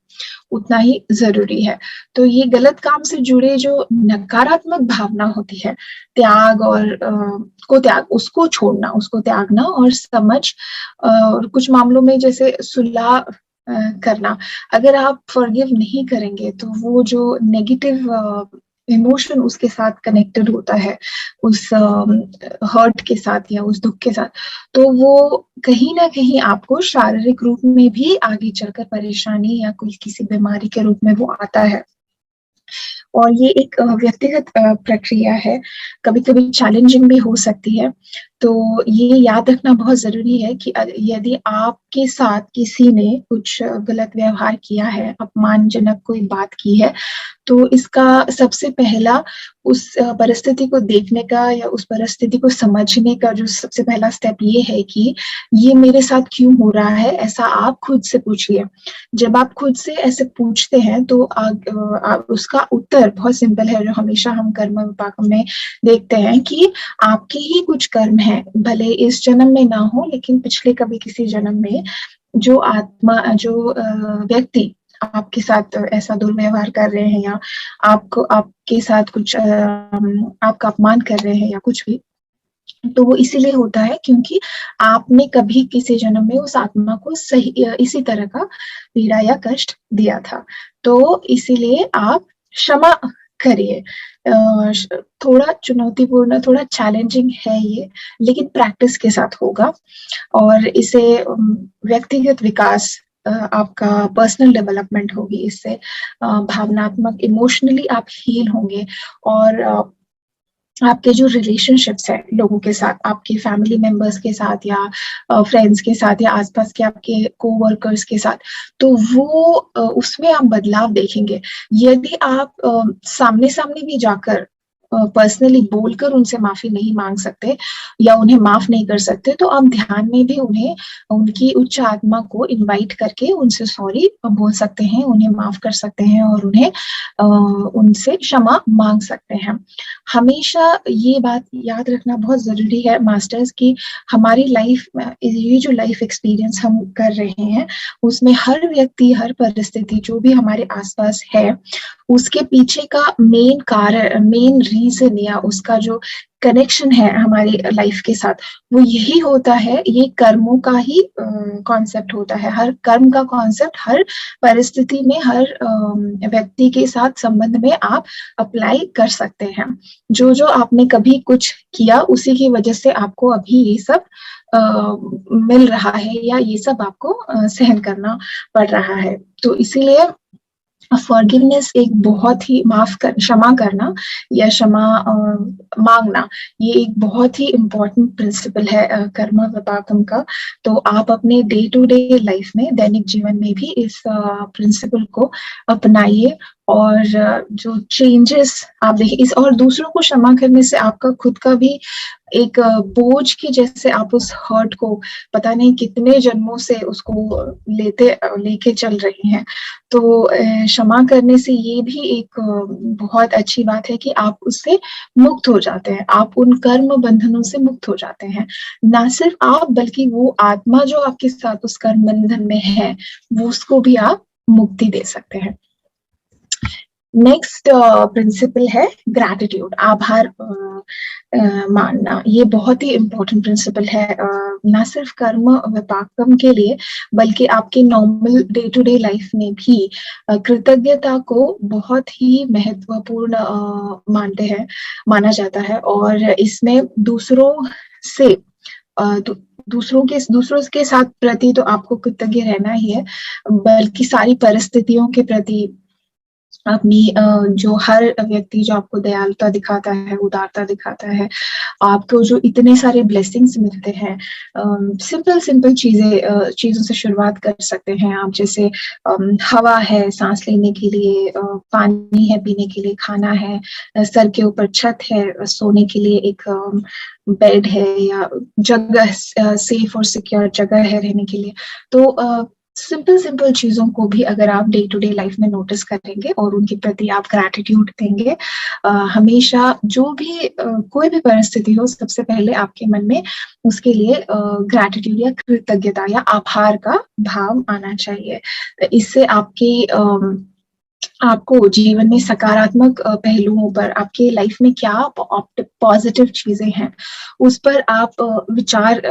उतना ही जरूरी है। तो ये गलत काम से जुड़े जो नकारात्मक भावना होती है, त्याग और उसको छोड़ना, उसको त्यागना और और कुछ मामलों में जैसे सुलह करना। अगर आप फॉरगिव नहीं करेंगे तो वो जो नेगेटिव इमोशन उसके साथ कनेक्टेड होता है, उस हर्ट के साथ या उस दुख के साथ, तो वो कहीं ना कहीं आपको शारीरिक रूप में भी आगे चलकर परेशानी या कोई किसी बीमारी के रूप में वो आता है। और ये एक व्यक्तिगत प्रक्रिया है, कभी कभी चैलेंजिंग भी हो सकती है। तो ये याद रखना बहुत जरूरी है कि यदि आपके साथ किसी ने कुछ गलत व्यवहार किया है, अपमानजनक कोई बात की है, तो इसका सबसे पहला उस परिस्थिति को देखने का या उस परिस्थिति को समझने का जो सबसे पहला स्टेप ये है कि ये मेरे साथ क्यों हो रहा है, ऐसा आप खुद से पूछिए। जब आप खुद से ऐसे पूछते हैं तो उसका उत्तर बहुत सिंपल है, जो हमेशा हम कर्म विपाकम में देखते हैं कि आपके ही कुछ कर्म है, भले इस जन्म में ना हो लेकिन पिछले कभी किसी जन्म में जो व्यक्ति आपके साथ ऐसा दुर्व्यवहार कर रहे हैं या आपके साथ कुछ आपका अपमान कर रहे हैं या कुछ भी, तो वो इसीलिए होता है क्योंकि आपने कभी किसी जन्म में उस आत्मा को इसी तरह का पीड़ा या कष्ट दिया था। तो इसीलिए आप क्षमा करिए। थोड़ा चुनौतीपूर्ण, थोड़ा चैलेंजिंग है ये, लेकिन प्रैक्टिस के साथ होगा और इसे व्यक्तिगत विकास, आपका पर्सनल डेवलपमेंट होगी इससे, भावनात्मक इमोशनली आप हील होंगे और आपके जो रिलेशनशिप्स है लोगों के साथ, आपके फैमिली मेंबर्स के साथ या फ्रेंड्स के साथ या आसपास के आपके कोवर्कर्स के साथ, तो वो उसमें आप बदलाव देखेंगे। यदि आप सामने सामने भी जाकर पर्सनली बोलकर उनसे माफी नहीं मांग सकते या उन्हें माफ नहीं कर सकते, तो आप ध्यान में भी उन्हें, उनकी उच्च आत्मा को इनवाइट करके उनसे सॉरी बोल सकते हैं, उन्हें माफ कर सकते हैं और उन्हें उनसे क्षमा मांग सकते हैं। हमेशा ये बात याद रखना बहुत जरूरी है मास्टर्स की, हमारी लाइफ में ये जो लाइफ एक्सपीरियंस हम कर रहे हैं उसमें हर व्यक्ति, हर परिस्थिति जो भी हमारे आसपास है, उसके पीछे का मेन कारण, मेन रीजन या उसका जो कनेक्शन है हमारी लाइफ के साथ, वो यही होता है, ये कर्मों का ही कॉन्सेप्ट होता है। हर कर्म का कॉन्सेप्ट हर परिस्थिति में, हर व्यक्ति के साथ संबंध में आप अप्लाई कर सकते हैं। जो जो आपने कभी कुछ किया उसी की वजह से आपको अभी ये सब मिल रहा है या ये सब आपको सहन करना पड़ रहा है। तो इसीलिए फॉरगिवनेस एक बहुत ही, क्षमा करना या क्षमा मांगना, ये एक बहुत ही इम्पोर्टेंट प्रिंसिपल है कर्म विपाकम का। तो आप अपने डे टू डे लाइफ में, दैनिक जीवन में भी इस प्रिंसिपल को अपनाइए और जो चेंजेस आप देखिए इस, और दूसरों को क्षमा करने से आपका खुद का भी एक बोझ की जैसे, आप उस हर्ट को पता नहीं कितने जन्मों से उसको लेके चल रही हैं, तो क्षमा करने से ये भी एक बहुत अच्छी बात है कि आप उससे मुक्त हो जाते हैं, आप उन कर्म बंधनों से मुक्त हो जाते हैं। ना सिर्फ आप बल्कि वो आत्मा जो आपके साथ उस कर्म बंधन में है, वो उसको भी आप मुक्ति दे सकते हैं। नेक्स्ट प्रिंसिपल है ग्रैटिट्यूड, आभार मानना। ये बहुत ही इम्पोर्टेंट प्रिंसिपल है, ना सिर्फ कर्म विपाकम के लिए बल्कि आपके normal day to day life में भी कृतज्ञता को बहुत ही महत्वपूर्ण माना जाता है। और इसमें दूसरों के साथ प्रति तो आपको कृतज्ञ रहना ही है, बल्कि सारी परिस्थितियों के प्रति अपनी जो हर व्यक्ति जो आपको दयालुता दिखाता है, उदारता दिखाता है, आपको जो इतने सारे ब्लेसिंग्स मिलते हैं, सिंपल चीजों से शुरुआत कर सकते हैं आप। जैसे हवा है सांस लेने के लिए, पानी है पीने के लिए, खाना है, सर के ऊपर छत है, सोने के लिए एक बेड है, या जगह, सेफ और सिक्योर जगह है रहने के लिए। तो सिंपल चीजों को भी अगर आप डे टू डे लाइफ में नोटिस करेंगे और उनके प्रति आप ग्रैटिट्यूड देंगे, हमेशा जो भी कोई भी परिस्थिति हो, सबसे पहले आपके मन में उसके लिए ग्रैटिट्यूड या कृतज्ञता या आभार का भाव आना चाहिए। इससे आपको जीवन में सकारात्मक पहलुओं पर, आपके लाइफ में क्या पॉजिटिव चीजें हैं उस पर आप विचार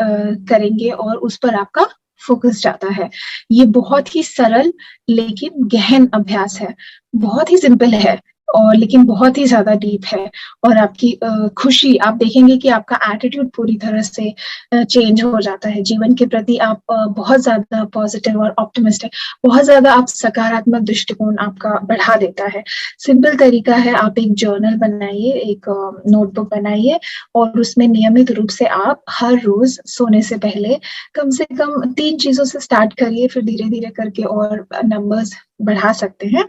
करेंगे और उस पर आपका फोकस जाता है। ये बहुत ही सरल लेकिन गहन अभ्यास है, बहुत ही सिंपल है और लेकिन बहुत ही ज्यादा डीप है। और आपकी खुशी, आप देखेंगे कि आपका एटीट्यूड पूरी तरह से चेंज हो जाता है। जीवन के प्रति आप बहुत ज्यादा पॉजिटिव और ऑप्टिमिस्टिक, बहुत ज्यादा आप सकारात्मक दृष्टिकोण आपका बढ़ा देता है। सिंपल तरीका है, आप एक जर्नल बनाइए, एक नोटबुक बनाइए और उसमें नियमित रूप से आप हर रोज सोने से पहले कम से कम 3 चीजों से स्टार्ट करिए, फिर धीरे धीरे करके और नंबर्स बढ़ा सकते हैं।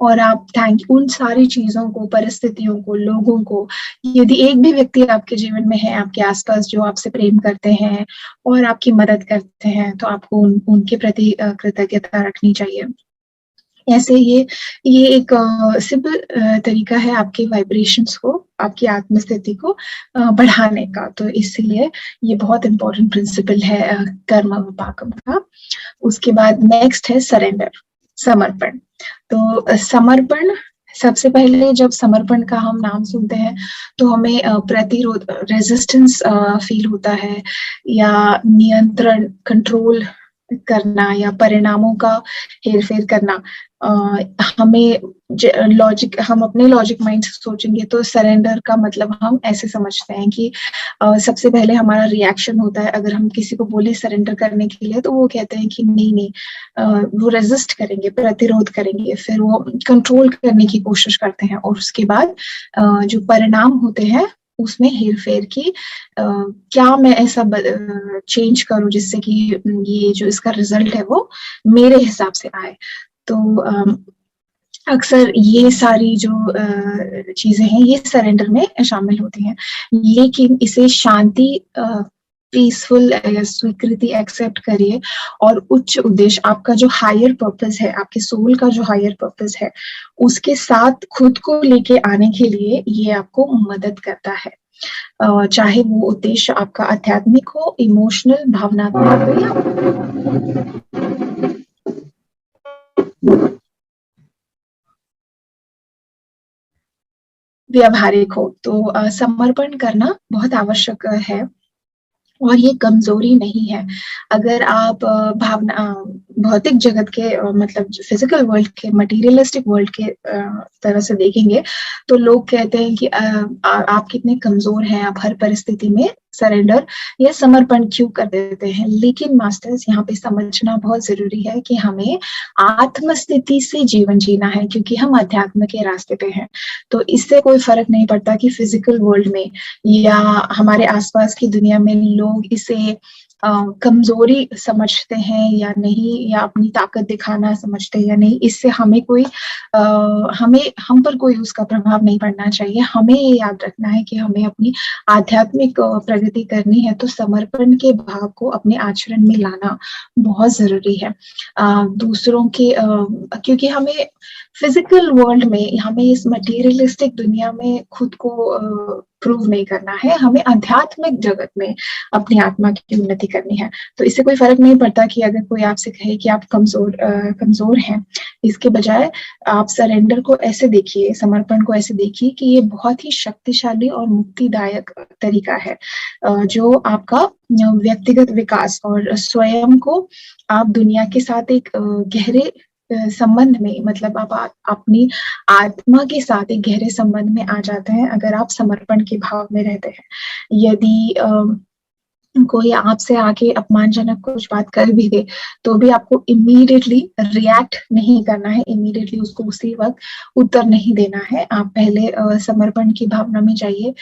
और आप उन सारी चीजों को, परिस्थितियों को, लोगों को, यदि एक भी व्यक्ति आपके जीवन में है आपके आसपास जो आपसे प्रेम करते हैं और आपकी मदद करते हैं, तो आपको उनके प्रति कृतज्ञता रखनी चाहिए। ऐसे ये एक सिंपल तरीका है आपके वाइब्रेशंस को, आपकी आत्मस्थिति को बढ़ाने का। तो इसलिए ये बहुत इंपॉर्टेंट प्रिंसिपल है कर्म विपाकम का। उसके बाद नेक्स्ट है सरेंडर, समर्पण। तो समर्पण, सबसे पहले जब समर्पण का हम नाम सुनते हैं तो हमें प्रतिरोध, रेजिस्टेंस फील होता है, या नियंत्रण, कंट्रोल करना या परिणामों का हेरफेर करना, हमें लॉजिक, हम अपने लॉजिक माइंड से सोचेंगे तो सरेंडर का मतलब हम ऐसे समझते हैं कि सबसे पहले हमारा रिएक्शन होता है, अगर हम किसी को बोले सरेंडर करने के लिए तो वो कहते हैं कि नहीं नहीं, वो रेजिस्ट करेंगे, प्रतिरोध करेंगे, फिर वो कंट्रोल करने की कोशिश करते हैं, और उसके बाद जो परिणाम होते हैं उसमें हेरफेर की, क्या मैं ऐसा चेंज करूं जिससे कि ये जो इसका रिजल्ट है वो मेरे हिसाब से आए। तो अक्सर ये सारी जो चीजें हैं ये सरेंडर में शामिल होती हैं, लेकिन इसे शांति, पीसफुल स्वीकृति एक्सेप्ट करिए, और उच्च उद्देश्य, आपका जो हायर पर्पस है, आपके सोल का जो हायर पर्पस है, उसके साथ खुद को लेके आने के लिए ये आपको मदद करता है। चाहे वो उद्देश्य आपका आध्यात्मिक हो, इमोशनल, भावनात्मक हो या व्यवहारिक हो। तो समर्पण करना बहुत आवश्यक है, और ये कमजोरी नहीं है। अगर आप भौतिक जगत के, मतलब फिजिकल वर्ल्ड के, मटेरियलिस्टिक वर्ल्ड के तरह से देखेंगे तो लोग कहते हैं कि आप कितने कमजोर हैं, आप हर परिस्थिति में सरेंडर या समर्पण क्यों कर देते हैं। लेकिन मास्टर्स, यहाँ पे समझना बहुत जरूरी है कि हमें आत्मस्थिति से जीवन जीना है, क्योंकि हम अध्यात्म के रास्ते पे हैं। तो इससे कोई फर्क नहीं पड़ता कि फिजिकल वर्ल्ड में या हमारे आसपास की दुनिया में लोग इसे कमजोरी समझते हैं या नहीं, या अपनी ताकत दिखाना समझते हैं या नहीं, इससे हमें कोई हम पर कोई उसका प्रभाव नहीं पड़ना चाहिए। हमें ये याद रखना है कि हमें अपनी आध्यात्मिक प्रगति करनी है, तो समर्पण के भाव को अपने आचरण में लाना बहुत जरूरी है। दूसरों के, क्योंकि हमें फिजिकल वर्ल्ड में, हमें इस मटेरियलिस्टिक दुनिया में खुद को प्रूव नहीं करना है, हमें आध्यात्मिक जगत में अपनी आत्मा की उन्नति करनी है। तो इससे कोई फर्क नहीं पड़ता कि अगर कोई आपसे कहे कि आप कमजोर हैं, इसके बजाय आप सरेंडर को ऐसे देखिए, समर्पण को ऐसे देखिए कि ये बहुत ही शक्तिशाली और मुक्तिदायक तरीका है, जो आपका व्यक्तिगत विकास और स्वयं को आप दुनिया के साथ एक गहरे संबंध में, मतलब आप अपनी आत्मा के साथ एक गहरे संबंध में आ जाते हैं अगर आप समर्पण के भाव में रहते हैं। यदि कोई आपसे आके अपमानजनक कुछ बात कर भी दे तो भी आपको इमीडिएटली रिएक्ट नहीं करना है, इमीडिएटली उसको उसी वक्त उत्तर नहीं देना है। आप पहले समर्पण की भावना में जाइए,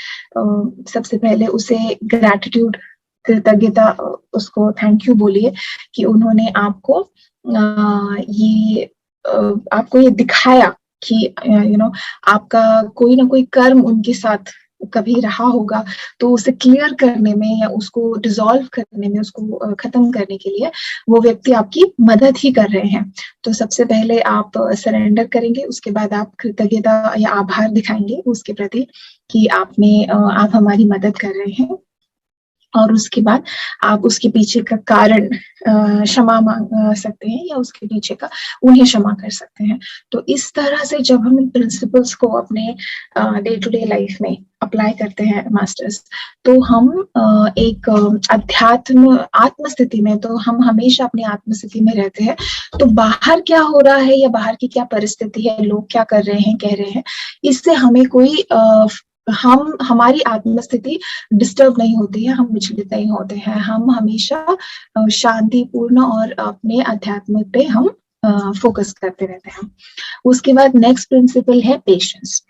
सबसे पहले उसे ग्रैटिट्यूड, कृतज्ञता, उसको थैंक यू बोलिए कि उन्होंने आपको आपको ये दिखाया कि आपका कोई ना कोई कर्म उनके साथ कभी रहा होगा, तो उसे क्लियर करने में या उसको डिसॉल्व करने में, उसको खत्म करने के लिए वो व्यक्ति आपकी मदद ही कर रहे हैं। तो सबसे पहले आप सरेंडर करेंगे, उसके बाद आप कृतज्ञता या आभार दिखाएंगे उसके प्रति कि आप हमारी मदद कर रहे हैं, और उसके बाद आप उसके पीछे का कारण क्षमा मांग सकते हैं, या उसके पीछे का उन्हें क्षमा कर सकते हैं। तो इस तरह से जब हम इन प्रिंसिपल्स को अपने डे टू डे लाइफ में अप्लाई करते हैं मास्टर्स, तो हम एक आत्मस्थिति में, तो हम हमेशा अपनी आत्मस्थिति में रहते हैं। तो बाहर क्या हो रहा है या बाहर की क्या परिस्थिति है, लोग क्या कर रहे हैं, कह रहे हैं, इससे हमें कोई हमारी आत्मस्थिति डिस्टर्ब नहीं होती है, हम विचलित नहीं होते हैं। हम हमेशा शांतिपूर्ण और अपने अध्यात्म पे हम फोकस करते रहते हैं। उसके बाद नेक्स्ट प्रिंसिपल है पेशेंस।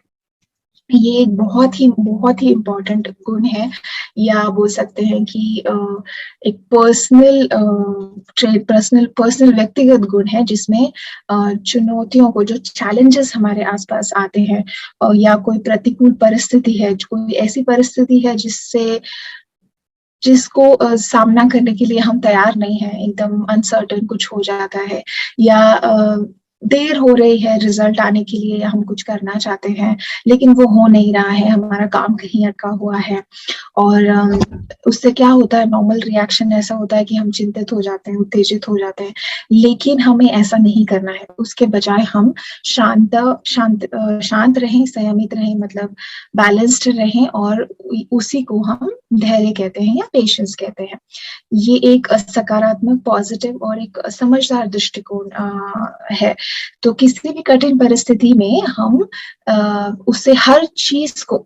ये एक बहुत ही इम्पोर्टेंट गुण है, या बोल सकते हैं कि एक पर्सनल व्यक्तिगत गुण है, जिसमें चुनौतियों को, जो चैलेंजेस हमारे आसपास आते हैं, या कोई प्रतिकूल परिस्थिति है, कोई ऐसी परिस्थिति है जिसको सामना करने के लिए हम तैयार नहीं है, एकदम अनसर्टेन कुछ हो जाता है, या देर हो रही है रिजल्ट आने के लिए, हम कुछ करना चाहते हैं लेकिन वो हो नहीं रहा है, हमारा काम कहीं अटका हुआ है, और उससे क्या होता है, नॉर्मल रिएक्शन ऐसा होता है कि हम चिंतित हो जाते हैं, उत्तेजित हो जाते हैं, लेकिन हमें ऐसा नहीं करना है। उसके बजाय हम शांत रहें, संयमित रहें, मतलब बैलेंस्ड रहें, और उसी को हम धैर्य कहते हैं या पेशेंस कहते हैं। ये एक सकारात्मक, पॉजिटिव और एक समझदार दृष्टिकोण है। तो किसी भी कठिन परिस्थिति में हम उससे हर चीज को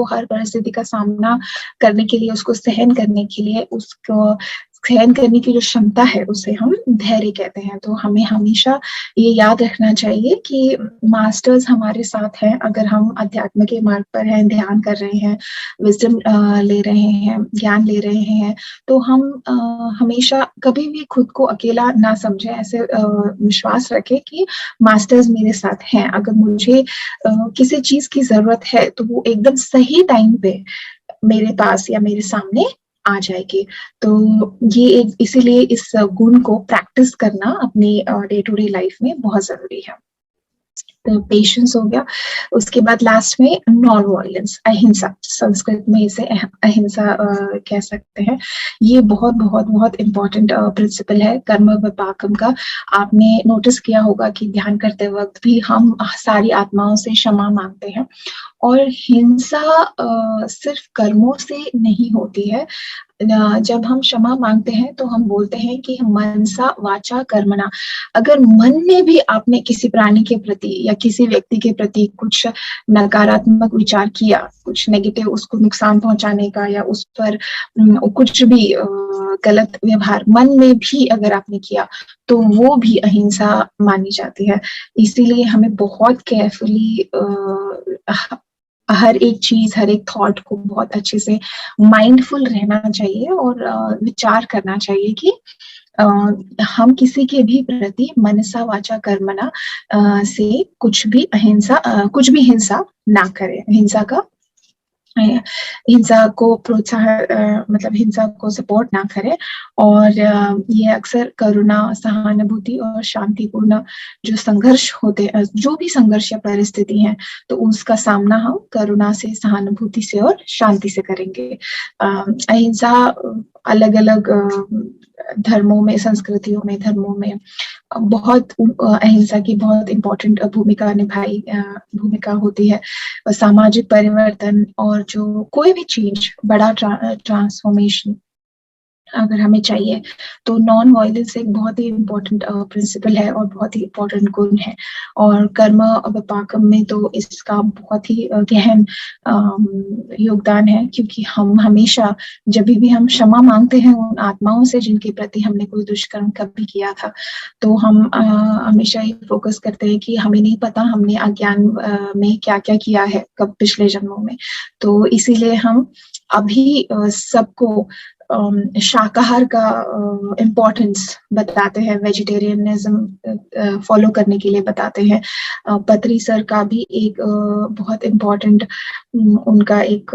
हर परिस्थिति का सामना करने के लिए, उसको सहन करने के लिए, उसको सहन करने की जो क्षमता है उसे हम धैर्य कहते हैं। तो हमें हमेशा ये याद रखना चाहिए कि मास्टर्स हमारे साथ हैं। अगर हम अध्यात्म के मार्ग पर हैं, ध्यान कर रहे हैं, विजडम ले रहे हैं, ज्ञान ले रहे हैं, तो हम हमेशा कभी भी खुद को अकेला ना समझें। ऐसे विश्वास रखें कि मास्टर्स मेरे साथ हैं। अगर मुझे किसी चीज की जरूरत है तो वो एकदम सही टाइम पे मेरे पास या मेरे सामने आ जाएगी। तो ये इसीलिए इस गुण को प्रैक्टिस करना अपनी डे टू डे लाइफ में बहुत जरूरी है। तो पेशेंस हो गया। उसके बाद लास्ट में नॉन वायलेंस, अहिंसा, संस्कृत में इसे अहिंसा कह सकते हैं। ये बहुत बहुत बहुत इम्पोर्टेंट प्रिंसिपल है कर्म विपाकम का। आपने नोटिस किया होगा कि ध्यान करते वक्त भी हम सारी आत्माओं से क्षमा मांगते हैं, और हिंसा सिर्फ कर्मों से नहीं होती है। जब हम क्षमा मांगते हैं तो हम बोलते हैं कि मनसा वाचा कर्मणा। अगर मन में भी आपने किसी प्राणी के प्रति या किसी व्यक्ति के प्रति कुछ नकारात्मक विचार किया, कुछ नेगेटिव, उसको नुकसान पहुंचाने का, या उस पर कुछ भी गलत व्यवहार मन में भी अगर आपने किया, तो वो भी अहिंसा मानी जाती है। इसीलिए हमें बहुत केयरफुली हर एक चीज, हर एक थॉट को बहुत अच्छे से माइंडफुल रहना चाहिए, और विचार करना चाहिए कि हम किसी के भी प्रति मनसा वाचा कर्मणा से कुछ भी हिंसा ना करें। हिंसा को प्रोत्साहन, मतलब हिंसा को सपोर्ट ना करें। और ये अक्सर करुणा, सहानुभूति और शांतिपूर्ण जो संघर्ष होते, जो भी संघर्ष या परिस्थिति है, तो उसका सामना हम करुणा से, सहानुभूति से और शांति से करेंगे। अहिंसा अलग अलग धर्मों में, संस्कृतियों में, धर्मों में बहुत अहिंसा की बहुत इम्पोर्टेंट भूमिका होती है। सामाजिक परिवर्तन और जो कोई भी चेंज, बड़ा ट्रांसफॉर्मेशन अगर हमें चाहिए, तो नॉन वायलेंस एक बहुत ही इम्पोर्टेंट प्रिंसिपल है और बहुत ही इम्पोर्टेंट गुण है। और कर्म विपाकम में तो इसका बहुत ही गहन योगदान है, क्योंकि हम हमेशा जब भी हम क्षमा मांगते हैं उन आत्माओं से जिनके प्रति हमने कोई दुष्कर्म कभी किया था, तो हम हमेशा ये फोकस करते हैं कि हमें नहीं पता हमने अज्ञान में क्या क्या किया है कब पिछले जन्मों में। तो इसीलिए हम अभी सबको शाकाहार का इम्पोर्टेंस बताते हैं, वेजिटेरियनिज्म फॉलो करने के लिए बताते हैं। पत्री सर का भी एक बहुत इम्पोर्टेंट, उनका एक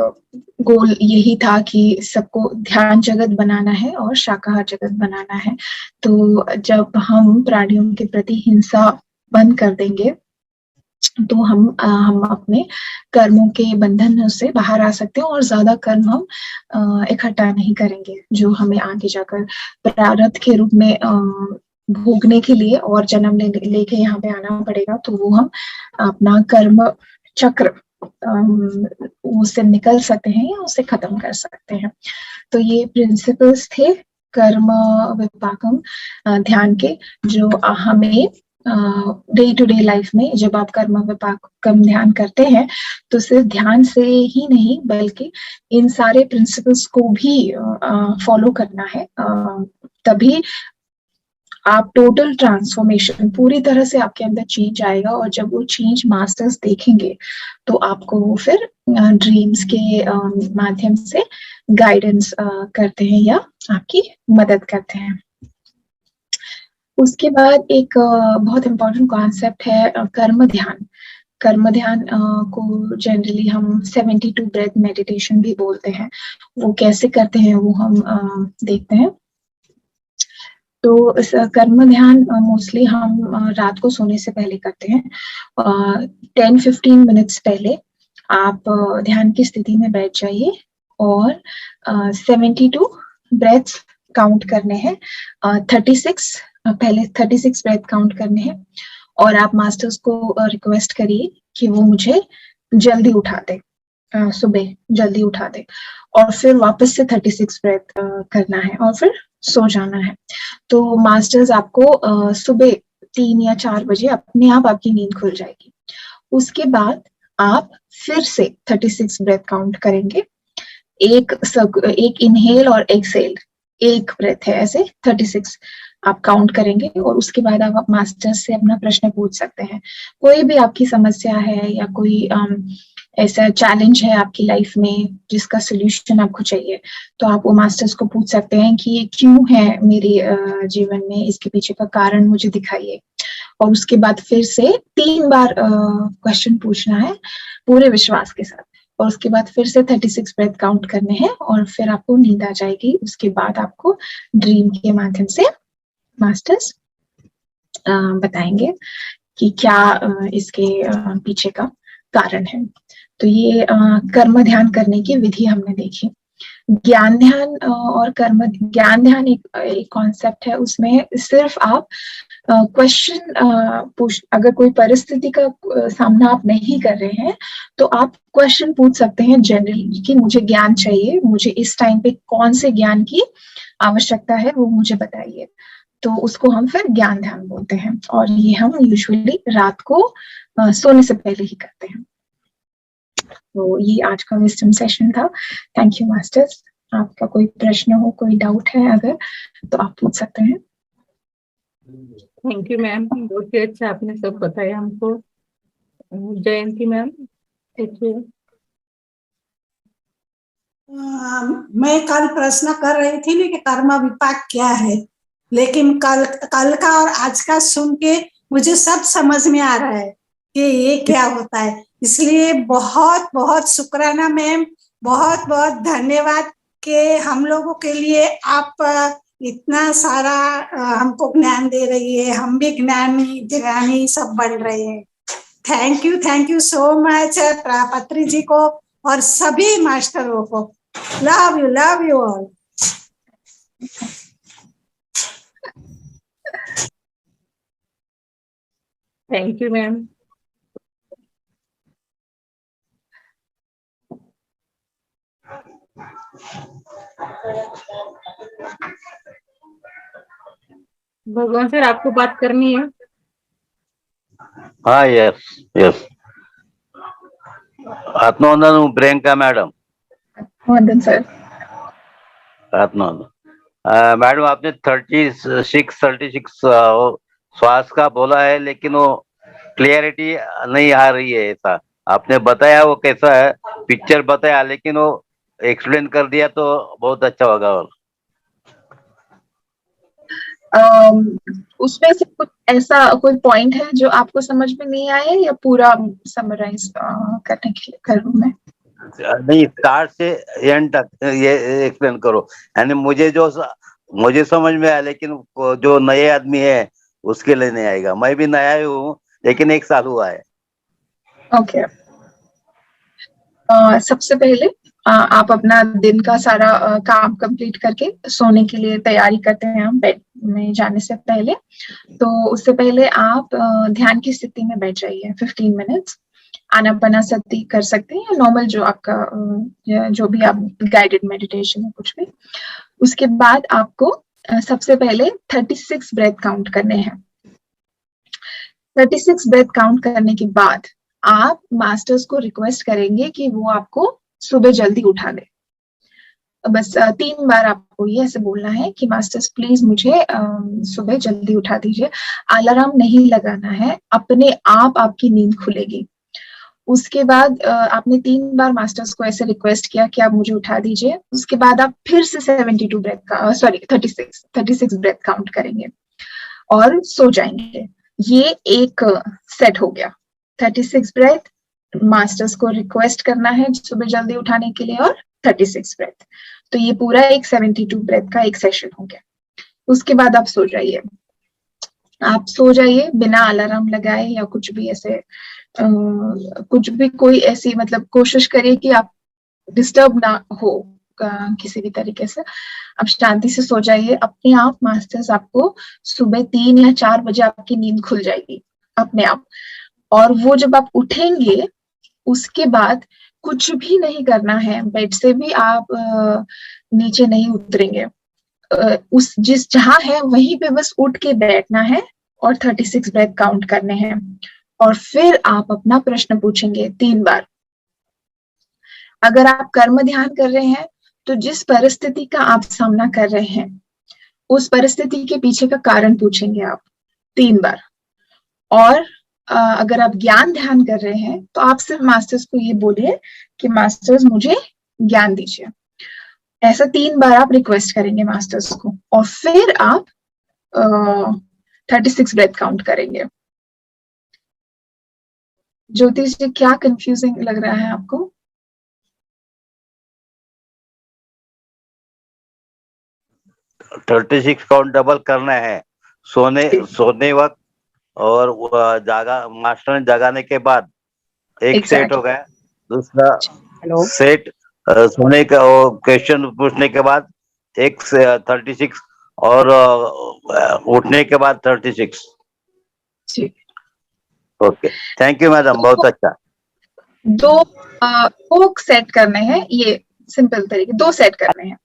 गोल यही था कि सबको ध्यान जगत बनाना है और शाकाहार जगत बनाना है। तो जब हम प्राणियों के प्रति हिंसा बंद कर देंगे, तो हम अपने कर्मों के बंधन से बाहर आ सकते हैं, और ज्यादा कर्म हम इकट्ठा नहीं करेंगे जो हमें आगे जाकर प्रारब्ध के रूप में भोगने के लिए और जन्म लेके यहाँ पे आना पड़ेगा। तो वो हम अपना कर्म चक्र उससे निकल सकते हैं या उसे खत्म कर सकते हैं। तो ये प्रिंसिपल्स थे कर्म विपाकम ध्यान के, जो हमें डे टू डे लाइफ में, जब आप कर्म विपाकम ध्यान करते हैं, तो सिर्फ ध्यान से ही नहीं बल्कि इन सारे प्रिंसिपल्स को भी फॉलो करना है। तभी आप टोटल ट्रांसफॉर्मेशन, पूरी तरह से आपके अंदर चेंज आएगा। और जब वो चेंज मास्टर्स देखेंगे, तो आपको वो फिर ड्रीम्स के माध्यम से गाइडेंस करते हैं या आपकी मदद करते हैं। उसके बाद एक बहुत इम्पोर्टेंट कॉन्सेप्ट है कर्म ध्यान। कर्म ध्यान को जनरली हम 72 ब्रेथ मेडिटेशन भी बोलते हैं। वो कैसे करते हैं वो हम देखते हैं। तो इस कर्म ध्यान मोस्टली हम रात को सोने से पहले करते हैं। 10-15 मिनट्स पहले आप ध्यान की स्थिति में बैठ जाइए और 72 ब्रेथ्स काउंट करने हैं। 36 पहले 36 ब्रेथ काउंट करने हैं और आप मास्टर्स को रिक्वेस्ट करिए कि वो मुझे जल्दी उठा दे, सुबह जल्दी उठा दे, और फिर वापस से 36 ब्रेथ करना है और फिर सो जाना है। तो मास्टर्स आपको सुबह 3 या 4 बजे अपने आप आपकी नींद खुल जाएगी। उसके बाद आप फिर से 36 ब्रेथ काउंट करेंगे। एक इनहेल और एक्सहेल, एक ब्रेथ है, ऐसे 36 आप काउंट करेंगे और उसके बाद आप मास्टर्स से अपना प्रश्न पूछ सकते हैं। कोई भी आपकी समस्या है या कोई ऐसा चैलेंज है आपकी लाइफ में जिसका सोल्यूशन आपको चाहिए, तो आप वो मास्टर्स को पूछ सकते हैं कि ये क्यों है मेरे जीवन में, इसके पीछे का कारण मुझे दिखाइए। और उसके बाद फिर से 3 बार क्वेश्चन पूछना है पूरे विश्वास के साथ, और उसके बाद फिर से 36 ब्रेथ काउंट करने हैं और फिर आपको नींद आ जाएगी। उसके बाद आपको ड्रीम के माध्यम से मास्टर्स बताएंगे कि क्या इसके पीछे का कारण है। तो ये कर्म ध्यान करने की विधि हमने देखी। ज्ञान ध्यान और कर्म ज्ञान ध्यान एक कॉन्सेप्ट है, उसमें सिर्फ आप क्वेश्चन अगर कोई परिस्थिति का सामना आप नहीं कर रहे हैं तो आप क्वेश्चन पूछ सकते हैं जनरली कि मुझे ज्ञान चाहिए, मुझे इस टाइम पे कौन से ज्ञान की आवश्यकता है वो मुझे बताइए। तो उसको हम फिर ज्ञान ध्यान बोलते हैं और ये हम यूजुअली रात को सोने से पहले ही करते हैं। तो ये आज का विजडम सेशन था। Thank you masters. आपका कोई प्रश्न हो, कोई डाउट है अगर, तो आप पूछ सकते हैं। थैंक यू मैम, बहुत ही अच्छा आपने सब बताया हमको। जयंती मैम, देखिए। मैं कल प्रश्न कर रही थी ना कि कर्म विपाक क्या है, लेकिन कल का और आज का सुन के मुझे सब समझ में आ रहा है कि ये क्या होता है। इसलिए बहुत बहुत शुक्राना मैम, बहुत बहुत धन्यवाद कि हम लोगों के लिए आप इतना सारा हमको ज्ञान दे रही है। हम भी ज्ञानी सब बन रहे हैं। थैंक यू सो मच पत्री जी को और सभी मास्टरों को। Love you all. Thank you ma'am. भगवान सर, आपको बात करनी है? हाँ, यस। आत्मवंदन प्रियंका मैडम। वंदन सर। आत्मवंदन मैडम, आपने 36 श्वास का बोला है, लेकिन वो क्लियरिटी नहीं आ रही है। ऐसा आपने बताया, वो कैसा है पिक्चर बताया, लेकिन वो एक्सप्लेन कर दिया तो बहुत अच्छा होगा। और उसमें से कुछ ऐसा कोई पॉइंट है जो आपको समझ में नहीं आया या पूरा समराइज करने के लिए करूं मैं? नहीं, स्टार्ट से एंड तक ये एक्सप्लेन करो। यानी मुझे समझ में आया, लेकिन जो नए आदमी है उसके लिए नहीं आएगा। मैं भी नया ही हूँ, लेकिन 1 साल हुआ है। ओके। सबसे पहले आप अपना दिन का सारा काम कंप्लीट करके सोने के लिए तैयारी करते हैं हम बेड में जाने से पहले। तो उससे पहले आप ध्यान की स्थिति में बैठ जाइए 15 मिनट्स। आनापानासती कर सकते हैं या नॉर्मल जो आपका जो भी आप गाइडेड मेडिटेशन है कुछ भी। उसके बाद आपको सबसे पहले 36 ब्रेथ काउंट करने हैं। 36 ब्रेथ काउंट करने के बाद आप मास्टर्स को रिक्वेस्ट करेंगे कि वो आपको सुबह जल्दी उठा दे। बस 3 बार आपको ये ऐसे बोलना है कि मास्टर्स प्लीज मुझे सुबह जल्दी उठा दीजिए। अलार्म नहीं लगाना है, अपने आप आपकी नींद खुलेगी। उसके बाद आपने 3 बार मास्टर्स को ऐसे रिक्वेस्ट किया कि आप मुझे उठा दीजिए। उसके बाद आप फिर से 72 ब्रेथ का 36 ब्रेथ काउंट करेंगे और सो जाएंगे। ये एक सेट हो गया। 36 ब्रेथ, मास्टर्स को रिक्वेस्ट करना है सुबह जल्दी उठाने के लिए, और 36 ब्रेथ। तो ये पूरा एक 72 ब्रेथ का एक सेशन हो गया। उसके बाद आप सो जाइए। आप सो जाइए बिना अलार्म लगाए या कुछ भी ऐसे कुछ भी कोई ऐसी मतलब कोशिश करिए कि आप डिस्टर्ब ना हो किसी भी तरीके से। आप शांति से सो जाइए, अपने आप मास्टर्स आपको सुबह 3 या 4 बजे आपकी नींद खुल जाएगी अपने आप। और वो जब आप उठेंगे उसके बाद कुछ भी नहीं करना है, बेड से भी आप नीचे नहीं उतरेंगे, उस जिस जहां है वहीं पे बस उठ के बैठना है और 36 ब्रेथ काउंट करने हैं। और फिर आप अपना प्रश्न पूछेंगे 3 बार। अगर आप कर्म ध्यान कर रहे हैं तो जिस परिस्थिति का आप सामना कर रहे हैं उस परिस्थिति के पीछे का कारण पूछेंगे आप 3 बार। और अगर आप ज्ञान ध्यान कर रहे हैं तो आप सिर्फ मास्टर्स को ये बोलिए कि मास्टर्स मुझे ज्ञान दीजिए। ऐसा 3 बार आप रिक्वेस्ट करेंगे मास्टर्स को और फिर आप 36 ब्रेथ काउंट करेंगे। ज्योतिष जी, क्या कंफ्यूजिंग लग रहा है आपको? 36 काउंट डबल करना है सोने वक्त और मास्टर ने जगाने के बाद एक सेट हो गया। दूसरा सेट सोने का क्वेश्चन पूछने के बाद एक 36 और उठने के बाद 36। ओके, थैंक यू मैडम, बहुत अच्छा। दो सेट करने हैं, ये सिंपल तरीके 2 सेट करने हैं।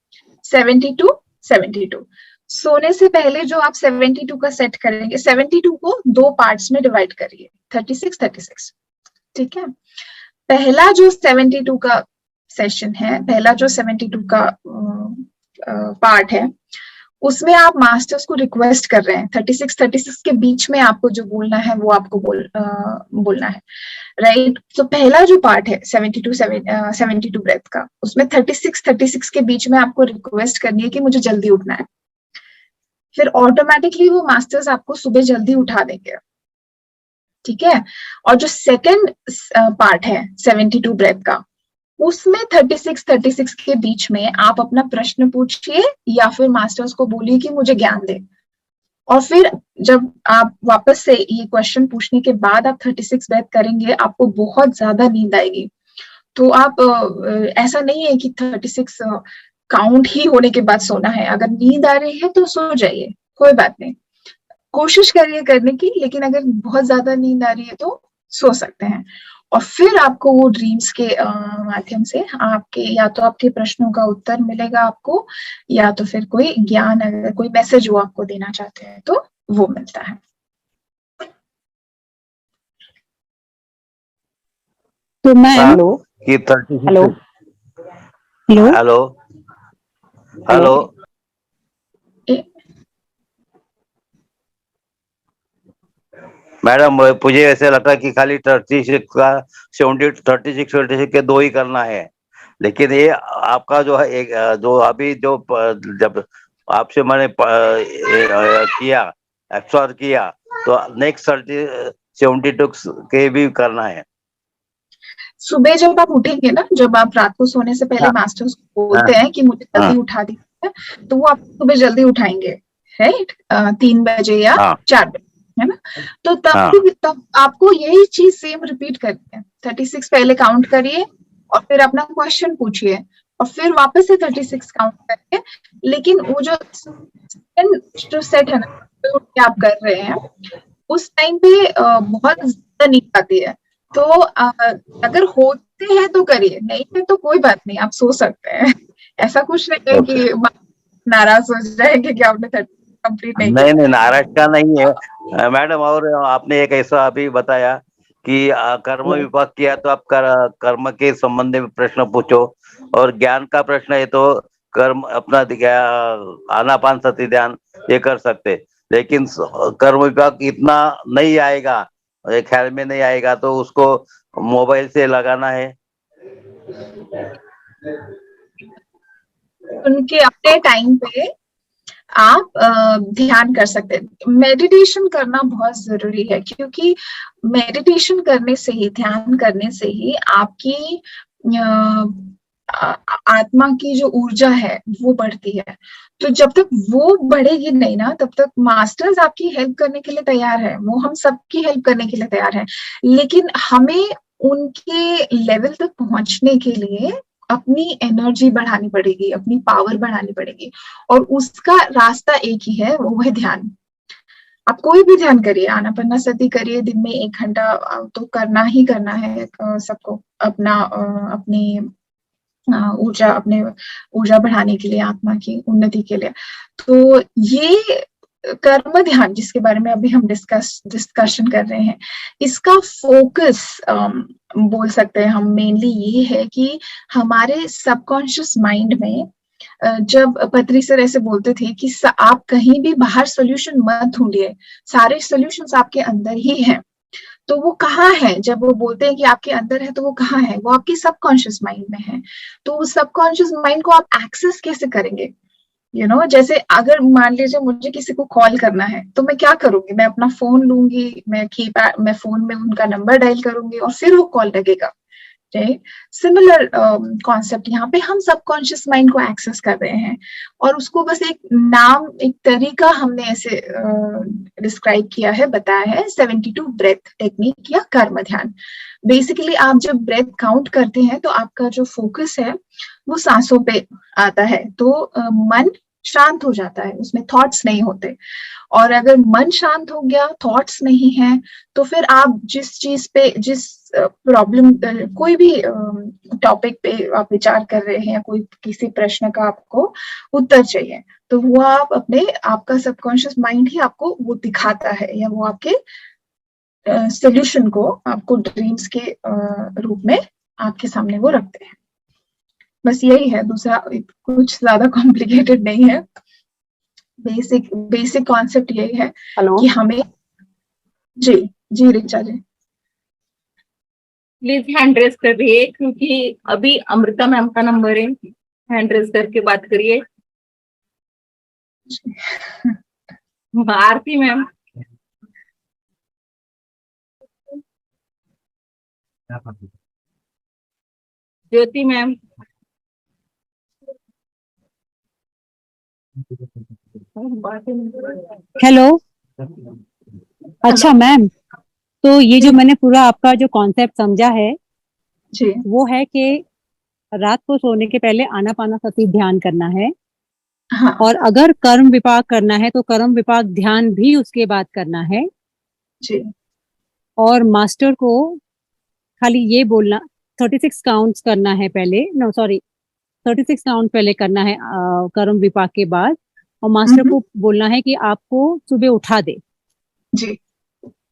72 सोने से पहले जो आप 72 का सेट करेंगे, 72 को 2 पार्ट्स में डिवाइड करिए, 36। ठीक है। पहला जो 72 का सेशन है, पहला जो 72 का पार्ट है, उसमें आप मास्टर्स को रिक्वेस्ट कर रहे हैं 36 के बीच में आपको जो बोलना है वो आपको बोलना है, राइट। तो पहला जो पार्ट है 72 ब्रेथ का, उसमें 36 के बीच में आपको रिक्वेस्ट करनी है कि मुझे जल्दी उठना है। फिर ऑटोमेटिकली वो मास्टर्स आपको सुबह जल्दी उठा देंगे, ठीक है। और जो सेकंड पार्ट है 72 ब्रेथ का, उसमें 36 के बीच में आप अपना प्रश्न पूछिए या फिर मास्टर्स को बोलिए कि मुझे ज्ञान दे। और फिर जब आप वापस से ये क्वेश्चन पूछने के बाद आप 36 ब्रेथ करेंगे, आपको बहुत ज्यादा नींद आएगी। तो आप ऐसा नहीं है कि 36 काउंट ही होने के बाद सोना है। अगर नींद आ रही है तो सो जाइए, कोई बात नहीं, कोशिश करिए करने की। लेकिन अगर बहुत ज्यादा नींद आ रही है तो सो सकते हैं। और फिर आपको वो ड्रीम्स के माध्यम से आपके या तो आपके प्रश्नों का उत्तर मिलेगा आपको, या तो फिर कोई ज्ञान, अगर कोई मैसेज वो आपको देना चाहते हैं तो वो मिलता है। तो ma'am hello hello hello hello madam, मुझे ऐसे लगता कि खाली 36 का 36 के 2 ही करना है। लेकिन ये आपका जो है एक जो अभी जो जब आपसे मैंने किया एब्सॉर्ब किया तो नेक्स्ट 72 के भी करना है। सुबह जब आप उठेंगे ना, जब आप रात को सोने से पहले मास्टर्स को बोलते हैं कि मुझे जल्दी उठा दीजिए, तो वो आपको सुबह जल्दी उठाएंगे, राइट, 3 बजे या 4 बजे, है ना। तो तब आपको यही चीज सेम रिपीट करनी है। 36 पहले काउंट करिए और फिर अपना क्वेश्चन पूछिए और फिर वापस से 36 काउंट करिए। लेकिन वो जो सेट है ना जो आप कर रहे हैं, उस टाइम पे बहुत ज्यादा नींद आती है। तो अगर होते हैं तो करिए, नहीं है तो कोई बात नहीं, आप सो सकते हैं। ऐसा कुछ नहीं है कि नाराज हो जाएंगे कि आपने 30 कंप्लीट नहीं किया। नहीं, नाराज का नहीं है मैडम। और आपने एक ऐसा अभी बताया कि कर्म विभाग किया तो आप कर्म के संबंध में प्रश्न पूछो, और ज्ञान का प्रश्न है तो कर्म अपना आनापान सती ध्यान ये कर सकते। लेकिन कर्म विभाग इतना नहीं आएगा, ख्याल में नहीं आएगा, तो उसको मोबाइल से लगाना है। उनके अपने टाइम पे आप ध्यान कर सकते हैं। मेडिटेशन करना बहुत जरूरी है, क्योंकि मेडिटेशन करने से ही, ध्यान करने से ही आपकी आत्मा की जो ऊर्जा है वो बढ़ती है। तो जब तक वो बढ़ेगी नहीं ना, तब तक मास्टर्स आपकी हेल्प करने के लिए तैयार है, वो हम सबकी हेल्प करने के लिए तैयार है, लेकिन हमें उनके लेवल तक पहुंचने के लिए अपनी एनर्जी बढ़ानी पड़ेगी, अपनी पावर बढ़ानी पड़ेगी, और उसका रास्ता एक ही है, वो है ध्यान। आप कोई भी ध्यान करिए, आनापानसति करिए, दिन में 1 घंटा तो करना ही करना है सबको, अपना अपनी ऊर्जा, अपने ऊर्जा बढ़ाने के लिए, आत्मा की उन्नति के लिए। तो ये कर्म ध्यान जिसके बारे में अभी हम डिस्कशन कर रहे हैं, इसका फोकस बोल सकते हैं हम मेनली ये है कि हमारे सबकॉन्शियस माइंड में, जब पत्री सर ऐसे बोलते थे कि आप कहीं भी बाहर सोल्यूशन मत ढूंढिए, सारे सॉल्यूशंस आपके अंदर ही हैं। तो वो कहाँ है? जब वो बोलते हैं कि आपके अंदर है, तो वो कहाँ है? वो आपके सबकॉन्शियस माइंड में है। तो उस सबकॉन्शियस माइंड को आप एक्सेस कैसे करेंगे? जैसे अगर मान लीजिए मुझे किसी को कॉल करना है, तो मैं क्या करूंगी? मैं अपना फोन लूंगी, मैं फोन में उनका नंबर डायल करूंगी और फिर वो कॉल लगेगा। सिमिलर कॉन्सेप्ट यहाँ पे हम सबकॉन्शियस माइंड को एक्सेस कर रहे हैं, और उसको बस एक नाम, एक तरीका हमने ऐसे डिस्क्राइब किया है, बताया है, 72 ब्रेथ टेक्निक या कर्म ध्यान। बेसिकली आप जब ब्रेथ काउंट करते हैं तो आपका जो फोकस है वो सांसों पे आता है, तो मन शांत हो जाता है, उसमें थॉट्स नहीं होते। और अगर मन शांत हो गया, थॉट्स नहीं है, तो फिर आप जिस चीज पे, जिस प्रॉब्लम, कोई भी टॉपिक पे आप विचार कर रहे हैं, कोई किसी प्रश्न का आपको उत्तर चाहिए, तो वो आपका सबकॉन्शियस माइंड ही आपको वो दिखाता है, या वो आपके सॉल्यूशन को आपको ड्रीम्स के रूप में आपके सामने वो रखते हैं। बस यही है, दूसरा कुछ ज्यादा कॉम्प्लिकेटेड नहीं है। बेसिक कॉन्सेप्ट यही है कि हमें। जी रिचा जी, प्लीज हैंड रेस करिए, क्योंकि अभी अमृता मैम का नंबर है, हैंड रेस करके बात करिए। आरती मैम, ज्योति मैम, हेलो। अच्छा मैम, तो ये जो मैंने पूरा आपका जो कॉन्सेप्ट समझा है जी, वो है कि रात को सोने के पहले आनापानसति ध्यान करना है, हाँ, और अगर कर्म विपाक करना है तो कर्म विपाक ध्यान भी उसके बाद करना है, जी, और मास्टर को खाली ये बोलना 36 काउंट्स करना है पहले, 36 काउंट पहले करना है कर्म विपाक के बाद, और मास्टर को बोलना है कि आपको सुबह उठा दे, जी,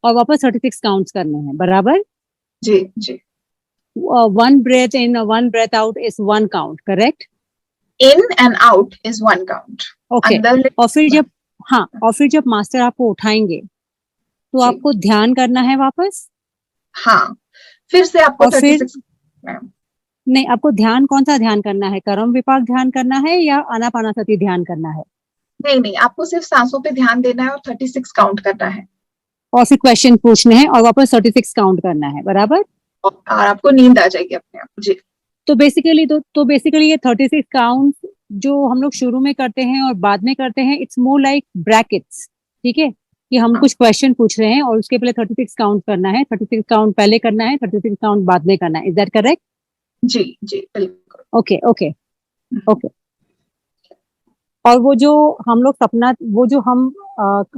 और वापस 36 काउंट्स करने हैं, बराबर? जी, जी। 1 breath in, 1 breath out is 1 count, correct? In and out is 1 count. Okay. और फिर जब मास्टर आपको उठाएंगे तो जी, आपको ध्यान करना है वापस। हाँ, फिर से आपको और फिर 36 नहीं, आपको ध्यान कौन सा ध्यान करना है? कर्म विपाक ध्यान करना है या आनापानसति ध्यान करना है? नहीं, आपको सिर्फ सांसों पे ध्यान देना है और 36 काउंट करना है, और फिर क्वेश्चन पूछने हैं और वापस 36 काउंट करना है, बराबर? और आपको नींद आ जाएगी अपने आप। जी, तो बेसिकली ये 36 काउंट जो हम लोग शुरू में करते हैं और बाद में करते हैं, इट्स मोर लाइक ब्रैकेट्स, ठीक है? कि हम कुछ क्वेश्चन पूछ रहे हैं और उसके पहले 36 काउंट करना है, 36 काउंट पहले करना है, 36 काउंट बाद में करना है। Is that correct? जी, जी, बिल्कुल। Okay okay okay. और वो जो हम लोग सपना, वो जो हम